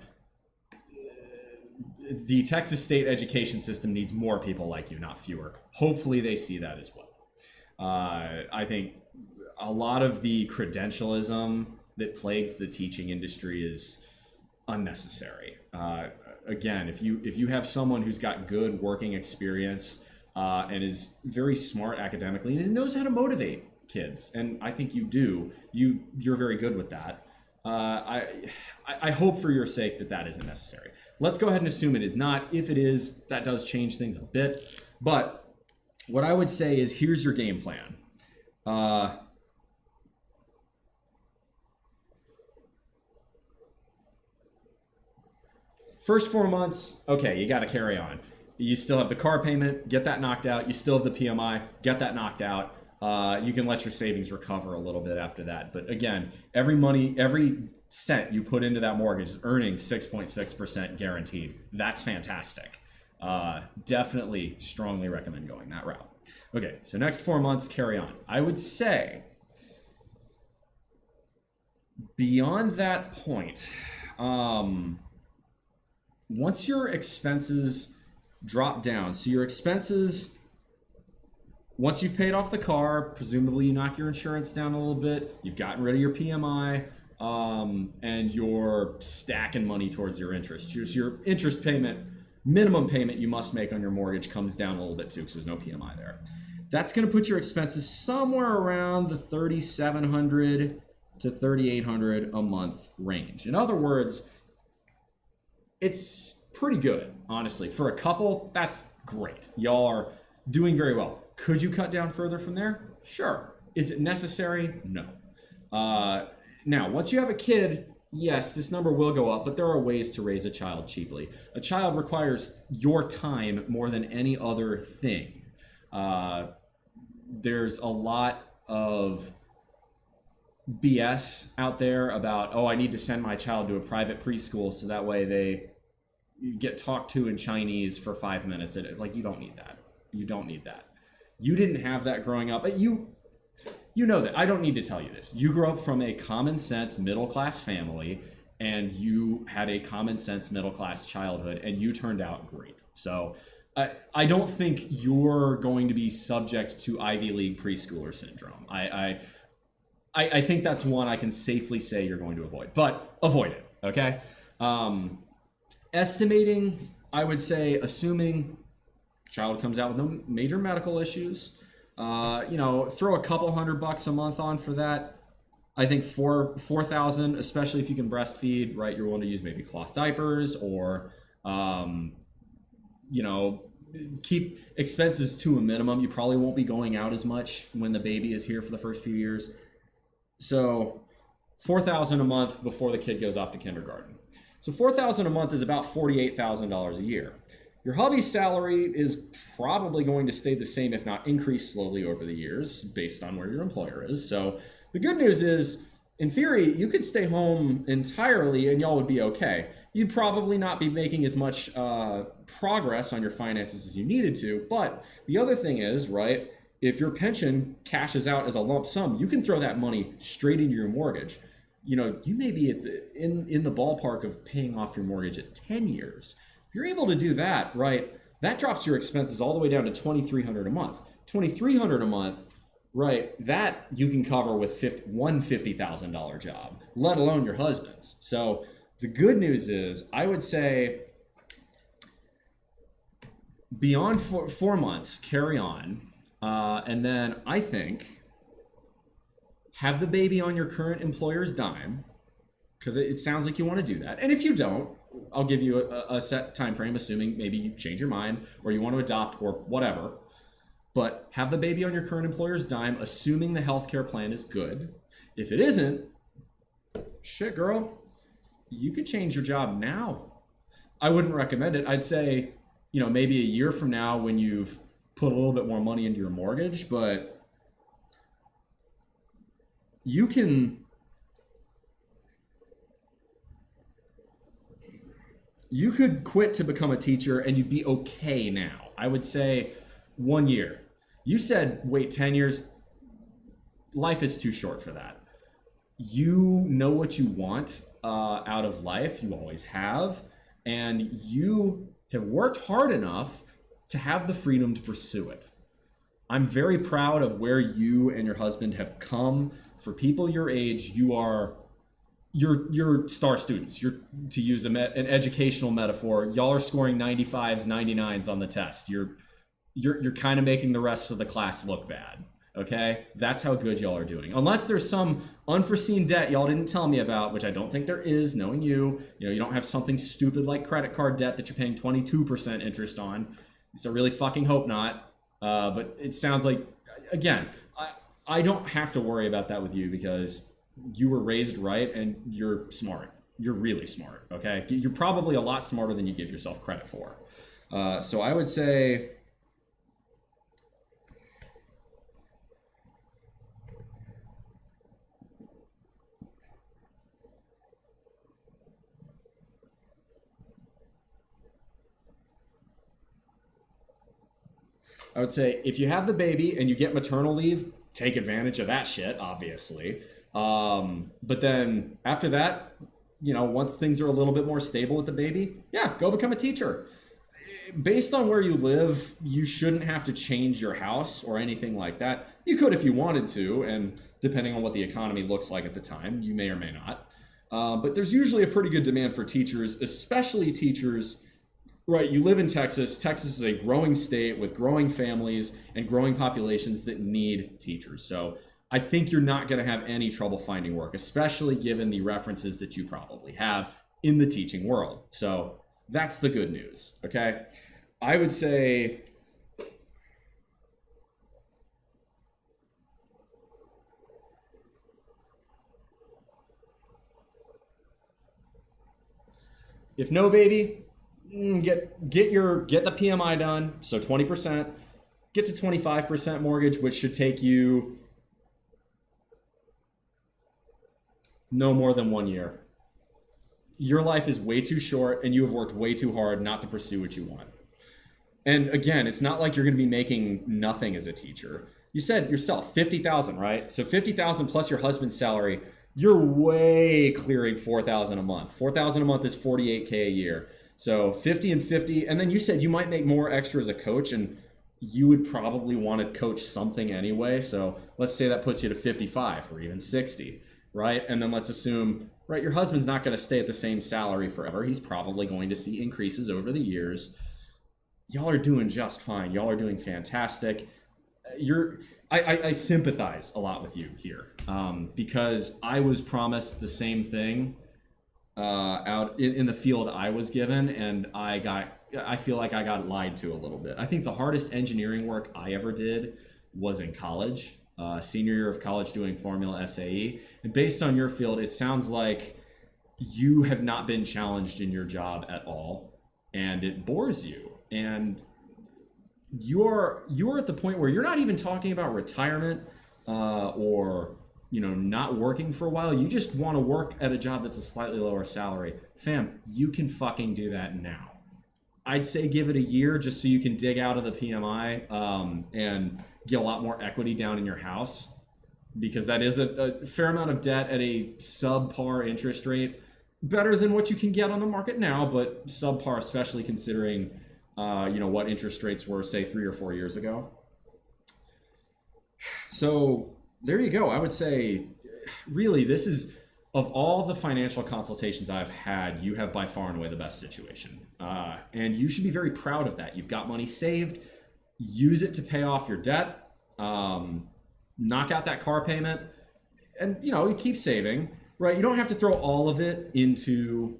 the Texas state education system needs more people like you, not fewer. Hopefully they see that as well. I think a lot of the credentialism that plagues the teaching industry is unnecessary. Again, if you have someone who's got good working experience and is very smart academically and knows how to motivate kids, and I think you do, you're very good with that. I hope for your sake that isn't necessary. Let's go ahead and assume it is not. If it is, that does change things a bit. But what I would say is, here's your game plan. First 4 months, okay, you got to carry on. You still have the car payment, get that knocked out. You still have the PMI, get that knocked out. You can let your savings recover a little bit after that. But again, every cent you put into that mortgage is earning 6.6% guaranteed. That's fantastic. Definitely strongly recommend going that route. Okay, so next 4 months, carry on. I would say beyond that point, once your expenses drop down, so your expenses, once you've paid off the car, presumably you knock your insurance down a little bit, you've gotten rid of your PMI, and you're stacking money towards your interest. Your interest payment, minimum payment you must make on your mortgage comes down a little bit too, because there's no PMI there. That's going to put your expenses somewhere around the $3,700 to $3,800 a month range. In other words, it's pretty good, honestly. For a couple, that's great. Y'all are doing very well. Could you cut down further from there? Sure. Is it necessary? No. Now, once you have a kid, yes, this number will go up, but there are ways to raise a child cheaply. A child requires your time more than any other thing. There's a lot of BS out there about, I need to send my child to a private preschool so that way they get talked to in Chinese for 5 minutes. Like, you don't need that. You don't need that. You didn't have that growing up. You know that. I don't need to tell you this. You grew up from a common sense middle class family, and you had a common sense middle class childhood and you turned out great. So I don't think you're going to be subject to Ivy League preschooler syndrome. I think that's one I can safely say you're going to avoid, but avoid it, okay? Estimating, I would say, assuming child comes out with no major medical issues, throw a couple $100 a month on for that. I think 4,000, especially if you can breastfeed, right? You're willing to use maybe cloth diapers or, keep expenses to a minimum. You probably won't be going out as much when the baby is here for the first few years. So 4,000 a month before the kid goes off to kindergarten. So 4,000 a month is about $48,000 a year. Your hubby's salary is probably going to stay the same, if not increase slowly over the years based on where your employer is. So the good news is, in theory, you could stay home entirely and y'all would be okay. You'd probably not be making as much progress on your finances as you needed to. But the other thing is, right, if your pension cashes out as a lump sum, you can throw that money straight into your mortgage. You may be in the ballpark of paying off your mortgage at 10 years. If you're able to do that, right, that drops your expenses all the way down to $2,300 a month. $2,300 a month, right, that you can cover with one $50,000 job, let alone your husband's. So the good news is, I would say beyond 4 months, carry on. And then I think have the baby on your current employer's dime, because it sounds like you want to do that. And if you don't, I'll give you a set time frame, assuming maybe you change your mind or you want to adopt or whatever. But have the baby on your current employer's dime, assuming the healthcare plan is good. If it isn't, shit, girl, you could change your job now. I wouldn't recommend it. I'd say, maybe a year from now when you've put a little bit more money into your mortgage, but you could quit to become a teacher and you'd be okay now. I would say 1 year. You said wait 10 years. Life is too short for that. You know what you want out of life. You always have. And you have worked hard enough to have the freedom to pursue it. I'm very proud of where you and your husband have come. For people your age, you're star students. You're, to use an educational metaphor, y'all are scoring 95s, 99s on the test. You're kind of making the rest of the class look bad. Okay, that's how good y'all are doing. Unless there's some unforeseen debt y'all didn't tell me about, which I don't think there is, knowing you. You don't have something stupid like credit card debt that you're paying 22% interest on. So I really fucking hope not. But it sounds like, again, I don't have to worry about that with you because you were raised right and you're smart. You're really smart, okay? You're probably a lot smarter than you give yourself credit for. So I would say, if you have the baby and you get maternal leave, take advantage of that shit, obviously. But then after that, once things are a little bit more stable with the baby, yeah, go become a teacher. Based on where you live, you shouldn't have to change your house or anything like that. You could if you wanted to, and depending on what the economy looks like at the time, you may or may not. But there's usually a pretty good demand for teachers, especially teachers. Right, you live in Texas. Texas is a growing state with growing families and growing populations that need teachers. So I think you're not going to have any trouble finding work, especially given the references that you probably have in the teaching world. So that's the good news, okay? I would say if no baby, get the PMI done, so 20%, get to 25% mortgage, which should take you no more than 1 year. Your life is way too short and you have worked way too hard not to pursue what you want. And again, it's not like you're going to be making nothing as a teacher. You said yourself, 50,000, right? So 50,000 plus your husband's salary, you're way clearing 4,000 a month. 4,000 a month is 48K a year. So 50 and 50, and then you said you might make more extra as a coach, and you would probably want to coach something anyway. So let's say that puts you to 55 or even 60, right? And then let's assume, right, your husband's not going to stay at the same salary forever. He's probably going to see increases over the years. Y'all are doing just fine. Y'all are doing fantastic. I sympathize a lot with you here, because I was promised the same thing out in the field I was given, and I feel like I got lied to a little bit. I think the hardest engineering work I ever did was in college, senior year of college, doing Formula SAE. And based on your field, it sounds like you have not been challenged in your job at all, and it bores you. And you're at the point where you're not even talking about retirement or not working for a while. You just want to work at a job that's a slightly lower salary. Fam, you can fucking do that now. I'd say give it a year just so you can dig out of the PMI and get a lot more equity down in your house, because that is a fair amount of debt at a subpar interest rate. Better than what you can get on the market now, but subpar, especially considering what interest rates were, say, 3 or 4 years ago. So there you go. I would say, really, this is, of all the financial consultations I've had, you have by far and away the best situation. And you should be very proud of that. You've got money saved. Use it to pay off your debt. Knock out that car payment. And, you keep saving, right? You don't have to throw all of it into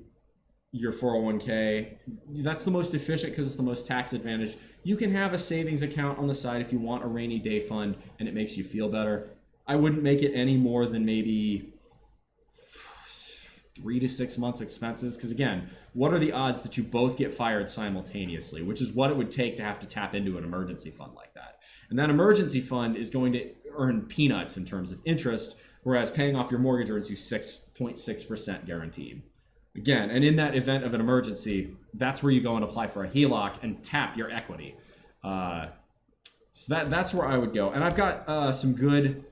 your 401k. That's the most efficient because it's the most tax advantaged. You can have a savings account on the side if you want a rainy day fund and it makes you feel better. I wouldn't make it any more than maybe 3 to 6 months expenses, because again, what are the odds that you both get fired simultaneously, which is what it would take to have to tap into an emergency fund like that. And that emergency fund is going to earn peanuts in terms of interest, whereas paying off your mortgage earns you 6.6% guaranteed. Again, and in that event of an emergency, that's where you go and apply for a HELOC and tap your equity. So that's where I would go. And I've got some good,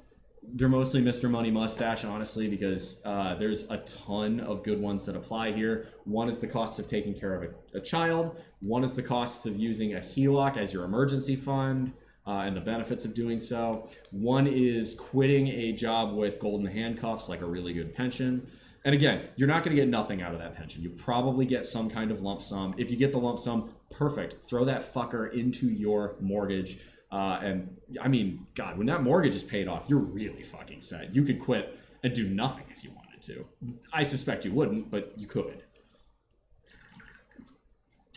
they're mostly Mr. Money Mustache, honestly, because there's a ton of good ones that apply here. One is the cost of taking care of a child. One is the costs of using a HELOC as your emergency fund and the benefits of doing so. One is quitting a job with golden handcuffs, like a really good pension. And again, you're not going to get nothing out of that pension. You probably get some kind of lump sum. If you get the lump sum, perfect. Throw that fucker into your mortgage. And I mean, God, when that mortgage is paid off, you're really fucking set. You could quit and do nothing if you wanted to. I suspect you wouldn't, but you could.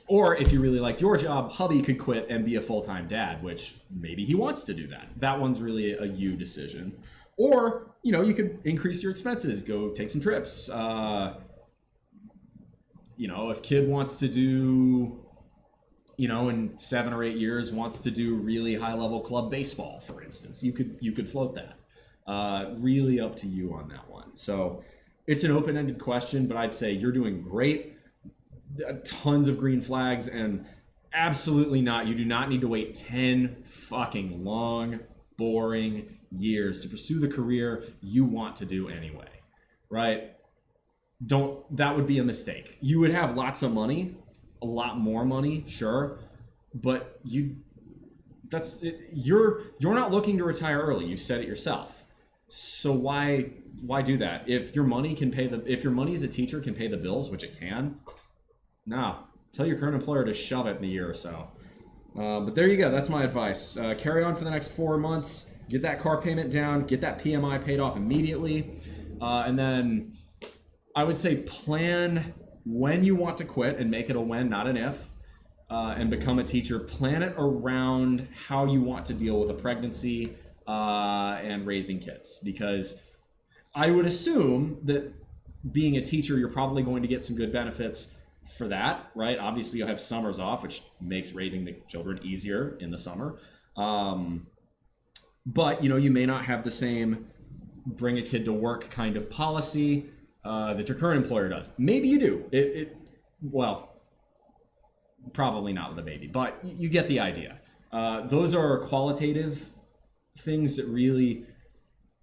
Or if you really like your job, hubby could quit and be a full-time dad, which maybe he wants to do that. That one's really a you decision. Or, you could increase your expenses, go take some trips. If kid wants to do, in 7 or 8 years wants to do really high level club baseball, for instance, you could float that. Really up to you on that one. So it's an open-ended question, but I'd say you're doing great. Tons of green flags, and absolutely not. You do not need to wait 10 fucking long, boring years to pursue the career you want to do anyway, right? That would be a mistake. You would have lots of money, a lot more money, sure, but you're not looking to retire early. You said it yourself. So why do that? If your money as a teacher can pay the bills, which it can, tell your current employer to shove it in a year or so. But there you go. That's my advice. Carry on for the next 4 months. Get that car payment down. Get that PMI paid off immediately. And then I would say plan when you want to quit and make it a when, not an if, and become a teacher. Plan it around how you want to deal with a pregnancy and raising kids. Because I would assume that being a teacher, you're probably going to get some good benefits for that, right? Obviously, you'll have summers off, which makes raising the children easier in the summer. But, you may not have the same bring a kid to work kind of policy that your current employer does. Maybe you do. Well, probably not with a baby, but you get the idea. Those are qualitative things that really,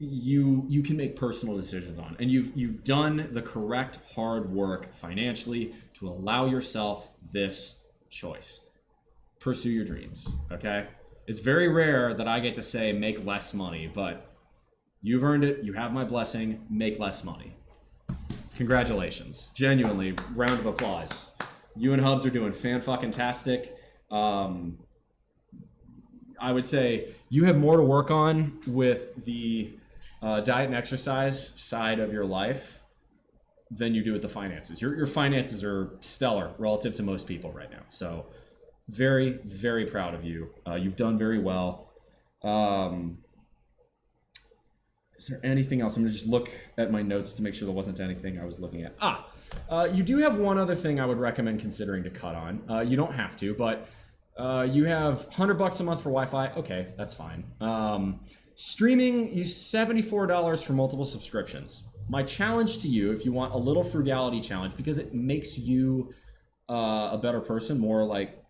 you can make personal decisions on. And you've done the correct hard work financially to allow yourself this choice. Pursue your dreams, okay? It's very rare that I get to say make less money, but you've earned it. You have my blessing. Make less money. Congratulations. Genuinely, round of applause. You and Hubs are doing fan-fucking-tastic. I would say you have more to work on with the diet and exercise side of your life than you do with the finances. Your finances are stellar relative to most people right now. So very, very proud of you. You've done very well. Is there anything else? I'm gonna just look at my notes to make sure there wasn't anything I was looking at. You do have one other thing I would recommend considering to cut on. You don't have to, but you have $100 a month for Wi-Fi. Okay, that's fine. Streaming, you $74 for multiple subscriptions. My challenge to you, if you want a little frugality challenge, because it makes you a better person, more like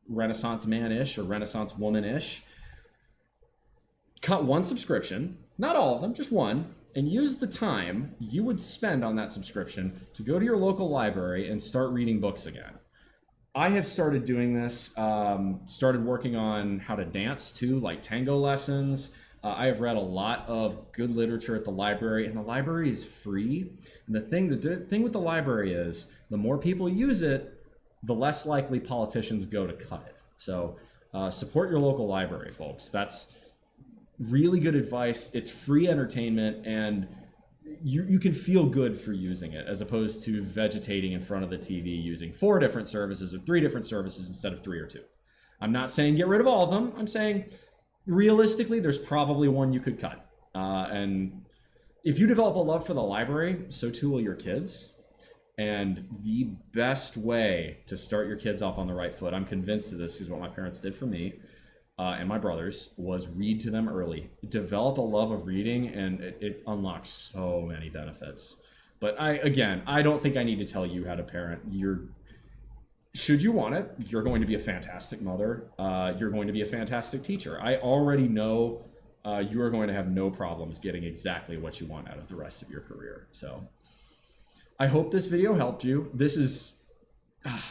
Renaissance man-ish or Renaissance woman-ish, cut one subscription, not all of them, just one, and use the time you would spend on that subscription to go to your local library and start reading books again. I have started doing this, started working on how to dance too, like tango lessons. I have read a lot of good literature at the library, and the library is free. And the thing with the library is, the more people use it, the less likely politicians go to cut it. So support your local library, folks. That's really good advice. It's free entertainment, and you can feel good for using it, as opposed to vegetating in front of the TV using 4 different services or 3 different services instead of 3 or 2. I'm not saying get rid of all of them. I'm saying realistically, there's probably one you could cut. And if you develop a love for the library, so too will your kids. And the best way to start your kids off on the right foot, I'm convinced of this, is what my parents did for me and my brothers, was read to them early. Develop a love of reading, and it unlocks so many benefits. But I don't think I need to tell you how to parent. Should you want it, you're going to be a fantastic mother. You're going to be a fantastic teacher. I already know you are going to have no problems getting exactly what you want out of the rest of your career. So I hope this video helped you.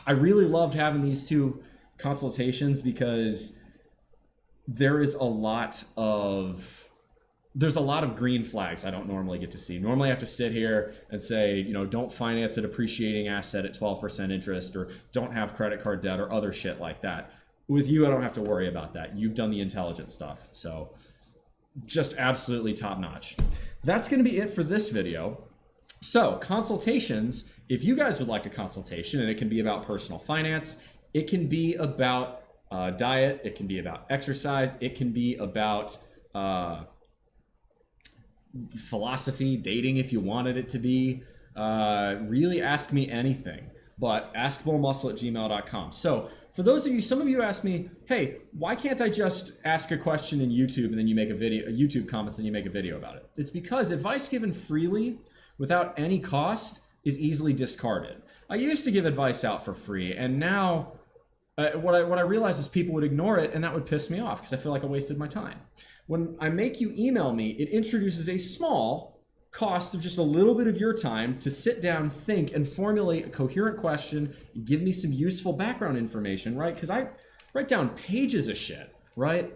I really loved having these 2 consultations, because there's a lot of green flags I don't normally get to see. Normally I have to sit here and say, don't finance a depreciating asset at 12% interest, or don't have credit card debt, or other shit like that. With you, I don't have to worry about that. You've done the intelligent stuff. So just absolutely top notch. That's going to be it for this video. So consultations, if you guys would like a consultation, and it can be about personal finance, it can be about diet, it can be about exercise, it can be about philosophy, dating if you wanted it to be. Really ask me anything, but askmoremuscle@gmail.com. So for those of you, some of you ask me, hey, why can't I just ask a question in YouTube and then you make a video, YouTube comments, and you make a video about it? It's because advice given freely without any cost is easily discarded. I used to give advice out for free, and now what I realized is people would ignore it, and that would piss me off because I feel like I wasted my time. When I make you email me, it introduces a small cost of just a little bit of your time to sit down, think, and formulate a coherent question, give me some useful background information, right? Because I write down pages of shit, right?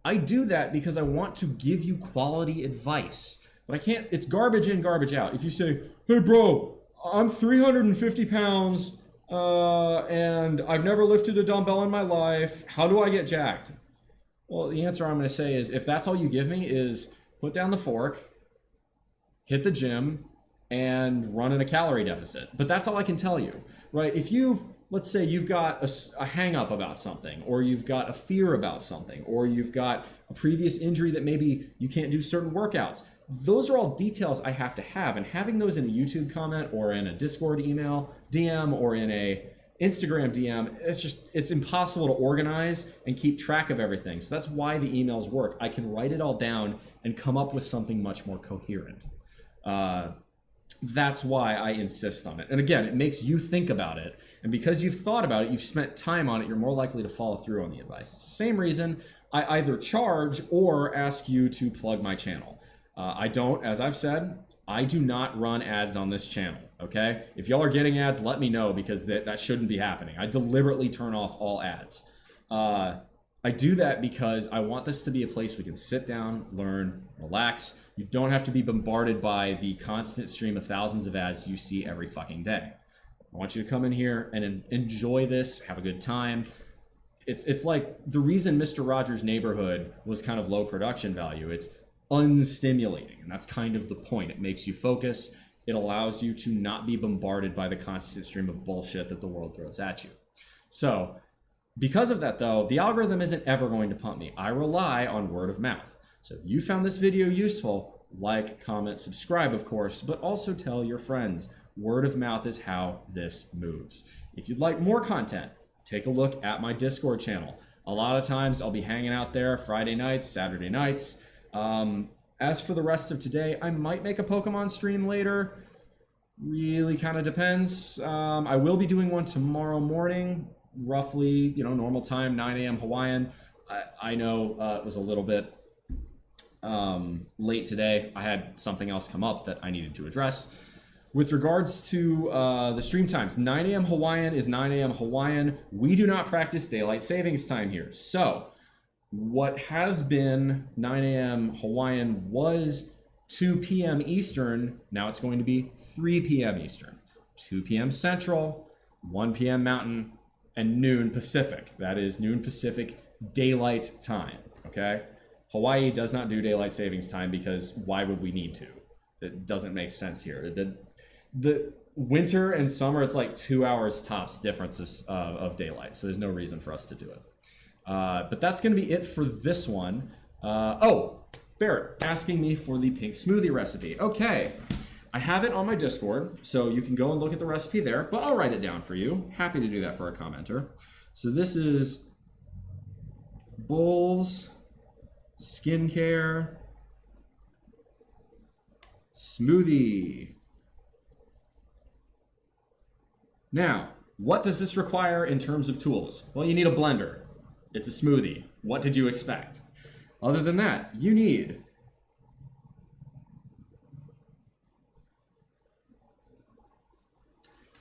I do that because I want to give you quality advice. But I can't, it's garbage in, garbage out. If you say, hey bro, I'm 350 pounds and I've never lifted a dumbbell in my life, how do I get jacked? Well, the answer I'm going to say is, if that's all you give me is put down the fork, hit the gym, and run in a calorie deficit. But that's all I can tell you, right? If let's say you've got a hang up about something, or you've got a fear about something, or you've got a previous injury that maybe you can't do certain workouts. Those are all details I have to have, and having those in a YouTube comment or in a Discord email, DM, or in a Instagram DM, it's impossible to organize and keep track of everything. So that's why the emails work. I can write it all down and come up with something much more coherent. That's why I insist on it. And again, it makes you think about it. And because you've thought about it, you've spent time on it, you're more likely to follow through on the advice. It's the same reason I either charge or ask you to plug my channel. I don't, as I've said, I do not run ads on this channel, okay? If y'all are getting ads, let me know, because that shouldn't be happening. I deliberately turn off all ads. I do that because I want this to be a place we can sit down, learn, relax. You don't have to be bombarded by the constant stream of thousands of ads you see every fucking day. I want you to come in here and enjoy this, have a good time. It's like the reason Mr. Rogers' Neighborhood was kind of low production value. It's unstimulating, and that's kind of the point. It makes you focus. It allows you to not be bombarded by the constant stream of bullshit that the world throws at you. So because of that, though, the algorithm isn't ever going to pump me. I rely on word of mouth. So if you found this video useful, like, comment, subscribe, of course, but also tell your friends. Word of mouth is how this moves. If you'd like more content, take a look at my Discord channel. A lot of times I'll be hanging out there Friday nights, Saturday nights. As for the rest of today, I might make a Pokemon stream later. Really kind of depends. I will be doing one tomorrow morning, roughly, normal time, 9 a.m. Hawaiian. I know it was a little bit late today. I had something else come up that I needed to address. With regards to the stream times, 9 a.m. Hawaiian is 9 a.m. Hawaiian. We do not practice daylight savings time here. So what has been 9 a.m. Hawaiian was 2 p.m. Eastern. Now it's going to be 3 p.m. Eastern, 2 p.m. Central, 1 p.m. Mountain, and noon Pacific. That is noon Pacific daylight time, okay? Hawaii does not do daylight savings time because why would we need to? It doesn't make sense here. The winter and summer, it's like 2 hours tops difference of daylight, so there's no reason for us to do it. But that's going to be it for this one. Barrett asking me for the pink smoothie recipe. Okay, I have it on my Discord, so you can go and look at the recipe there, but I'll write it down for you. Happy to do that for a commenter. So this is Bulls Skincare Smoothie. Now, what does this require in terms of tools? Well, you need a blender. It's a smoothie. What did you expect? Other than that, you need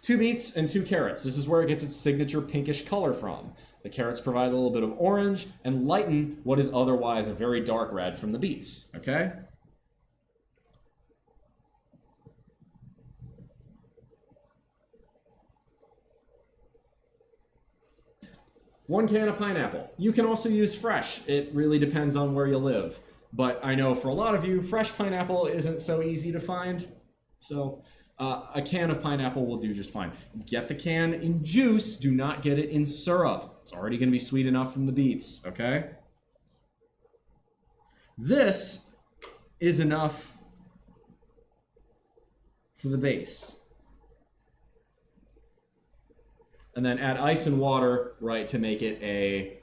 two beets and 2 carrots. This is where it gets its signature pinkish color from. The carrots provide a little bit of orange and lighten what is otherwise a very dark red from the beets, okay? One can of pineapple. You can also use fresh. It really depends on where you live. But I know for a lot of you, fresh pineapple isn't so easy to find. So a can of pineapple will do just fine. Get the can in juice. Do not get it in syrup. It's already going to be sweet enough from the beets, okay? This is enough for the base. And then add ice and water, right, to make it a,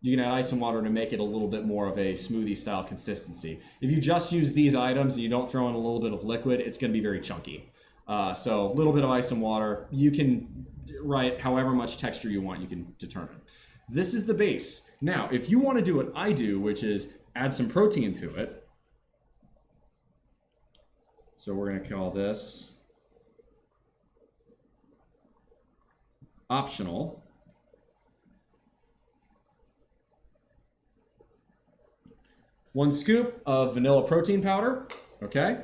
you can add ice and water to make it a little bit more of a smoothie style consistency. If you just use these items and you don't throw in a little bit of liquid, it's gonna be very chunky. So a little bit of ice and water, you can write however much texture you want, you can determine. This is the base. Now, if you wanna do what I do, which is add some protein to it. So we're gonna call this optional. One scoop of vanilla protein powder, okay?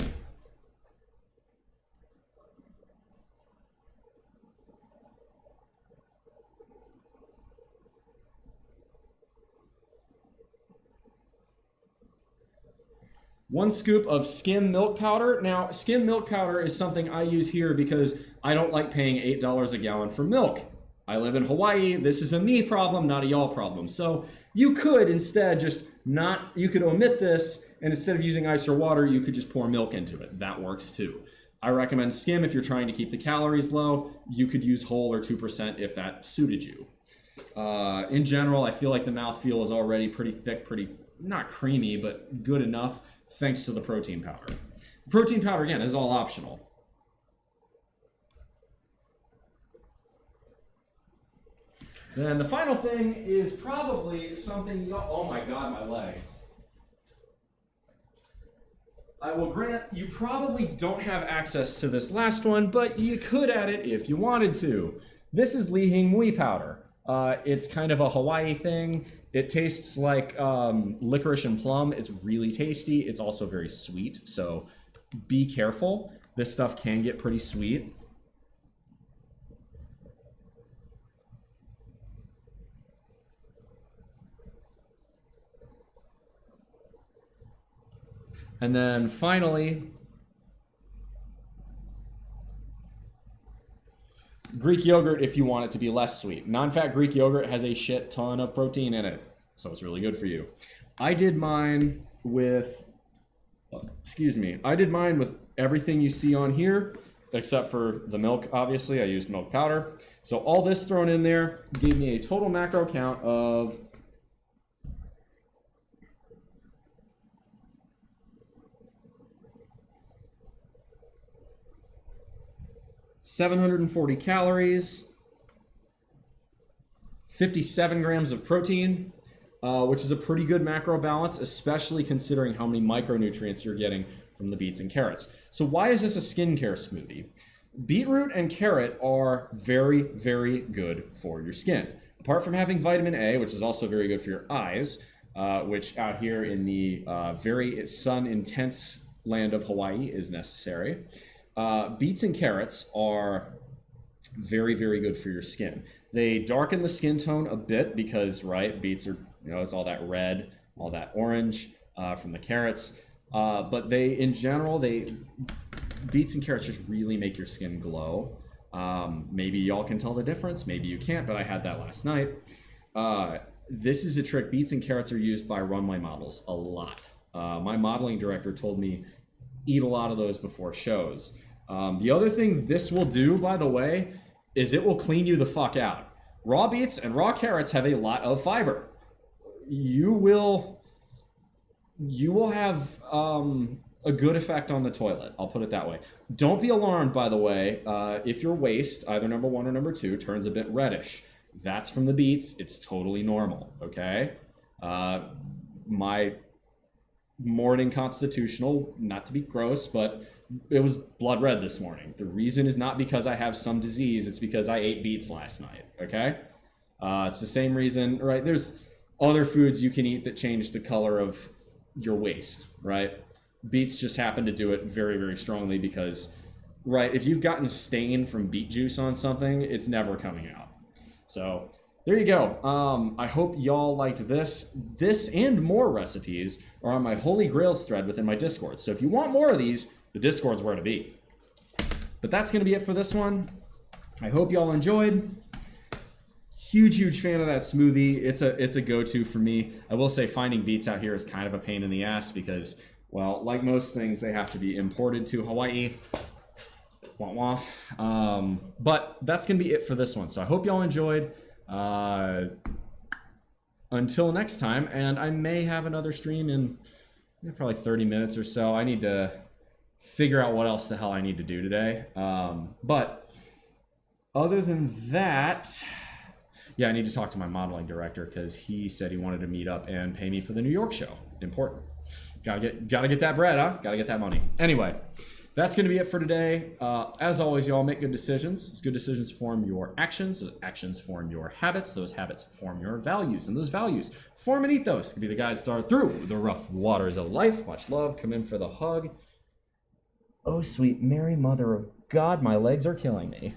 One scoop of skim milk powder. Now, skim milk powder is something I use here because I don't like paying $8 a gallon for milk. I live in Hawaii. This is a me problem, not a y'all problem. So you could instead just you could omit this, and instead of using ice or water, you could just pour milk into it. That works too. I recommend skim if you're trying to keep the calories low. You could use whole or 2% if that suited you. In general, I feel like the mouthfeel is already pretty thick, not creamy, but good enough, thanks to the protein powder. Protein powder, again, is all optional. Then the final thing is probably something, oh my God, my legs. I will grant you probably don't have access to this last one, but you could add it if you wanted to. This is Lihing Mui powder. It's kind of a Hawaii thing. It tastes like licorice and plum. It's really tasty. It's also very sweet, so be careful. This stuff can get pretty sweet. And then finally, Greek yogurt if you want it to be less sweet. Non-fat Greek yogurt has a shit ton of protein in it, so it's really good for you. I did mine with, I did mine with everything you see on here, except for the milk, obviously. I used milk powder. So all this thrown in there gave me a total macro count of 740 calories, 57 grams of protein, which is a pretty good macro balance, especially considering how many micronutrients you're getting from the beets and carrots. So why is this a skincare smoothie? Beetroot and carrot are very, very good for your skin. Apart from having vitamin A, which is also very good for your eyes, which out here in the very sun-intense land of Hawaii is necessary. Beets and carrots are very, very good for your skin. They darken the skin tone a bit because, right, beets are, it's all that red, all that orange from the carrots. But they, in general, beets and carrots just really make your skin glow. Maybe y'all can tell the difference. Maybe you can't, but I had that last night. This is a trick. Beets and carrots are used by runway models a lot. My modeling director told me eat a lot of those before shows. The other thing this will do, by the way, is it will clean you the fuck out. Raw beets and raw carrots have a lot of fiber. You will have a good effect on the toilet. I'll put it that way. Don't be alarmed, by the way, if your waist, either number 1 or number 2, turns a bit reddish. That's from the beets. It's totally normal, okay? My morning constitutional, not to be gross, but it was blood red this morning. The reason is not because I have some disease, it's because I ate beets last night, okay? It's the same reason, right? There's other foods you can eat that change the color of your waist, right? Beets just happen to do it very, very strongly because, right, if you've gotten a stain from beet juice on something, it's never coming out. So there you go. I hope y'all liked this. This and more recipes are on my Holy Grails thread within my Discord. So if you want more of these, the Discord's where to be. But that's going to be it for this one. I hope y'all enjoyed. Huge fan of that smoothie. It's a go-to for me. I will say finding beets out here is kind of a pain in the ass because, well, like most things, they have to be imported to Hawaii. Wah wah. But that's going to be it for this one. So I hope y'all enjoyed. Until next time, and I may have another stream in probably 30 minutes or so. I need to figure out what else the hell I need to do today. But other than that, yeah, I need to talk to my modeling director because he said he wanted to meet up and pay me for the New York show. Important. Gotta get that bread, huh? Gotta get that money. Anyway, that's going to be it for today. As always, y'all make good decisions. Good decisions form your actions. Those actions form your habits. Those habits form your values. And those values form an ethos. Could be the guide star through the rough waters of life. Much love. Come in for the hug. Oh, sweet Mary, Mother of God, my legs are killing me.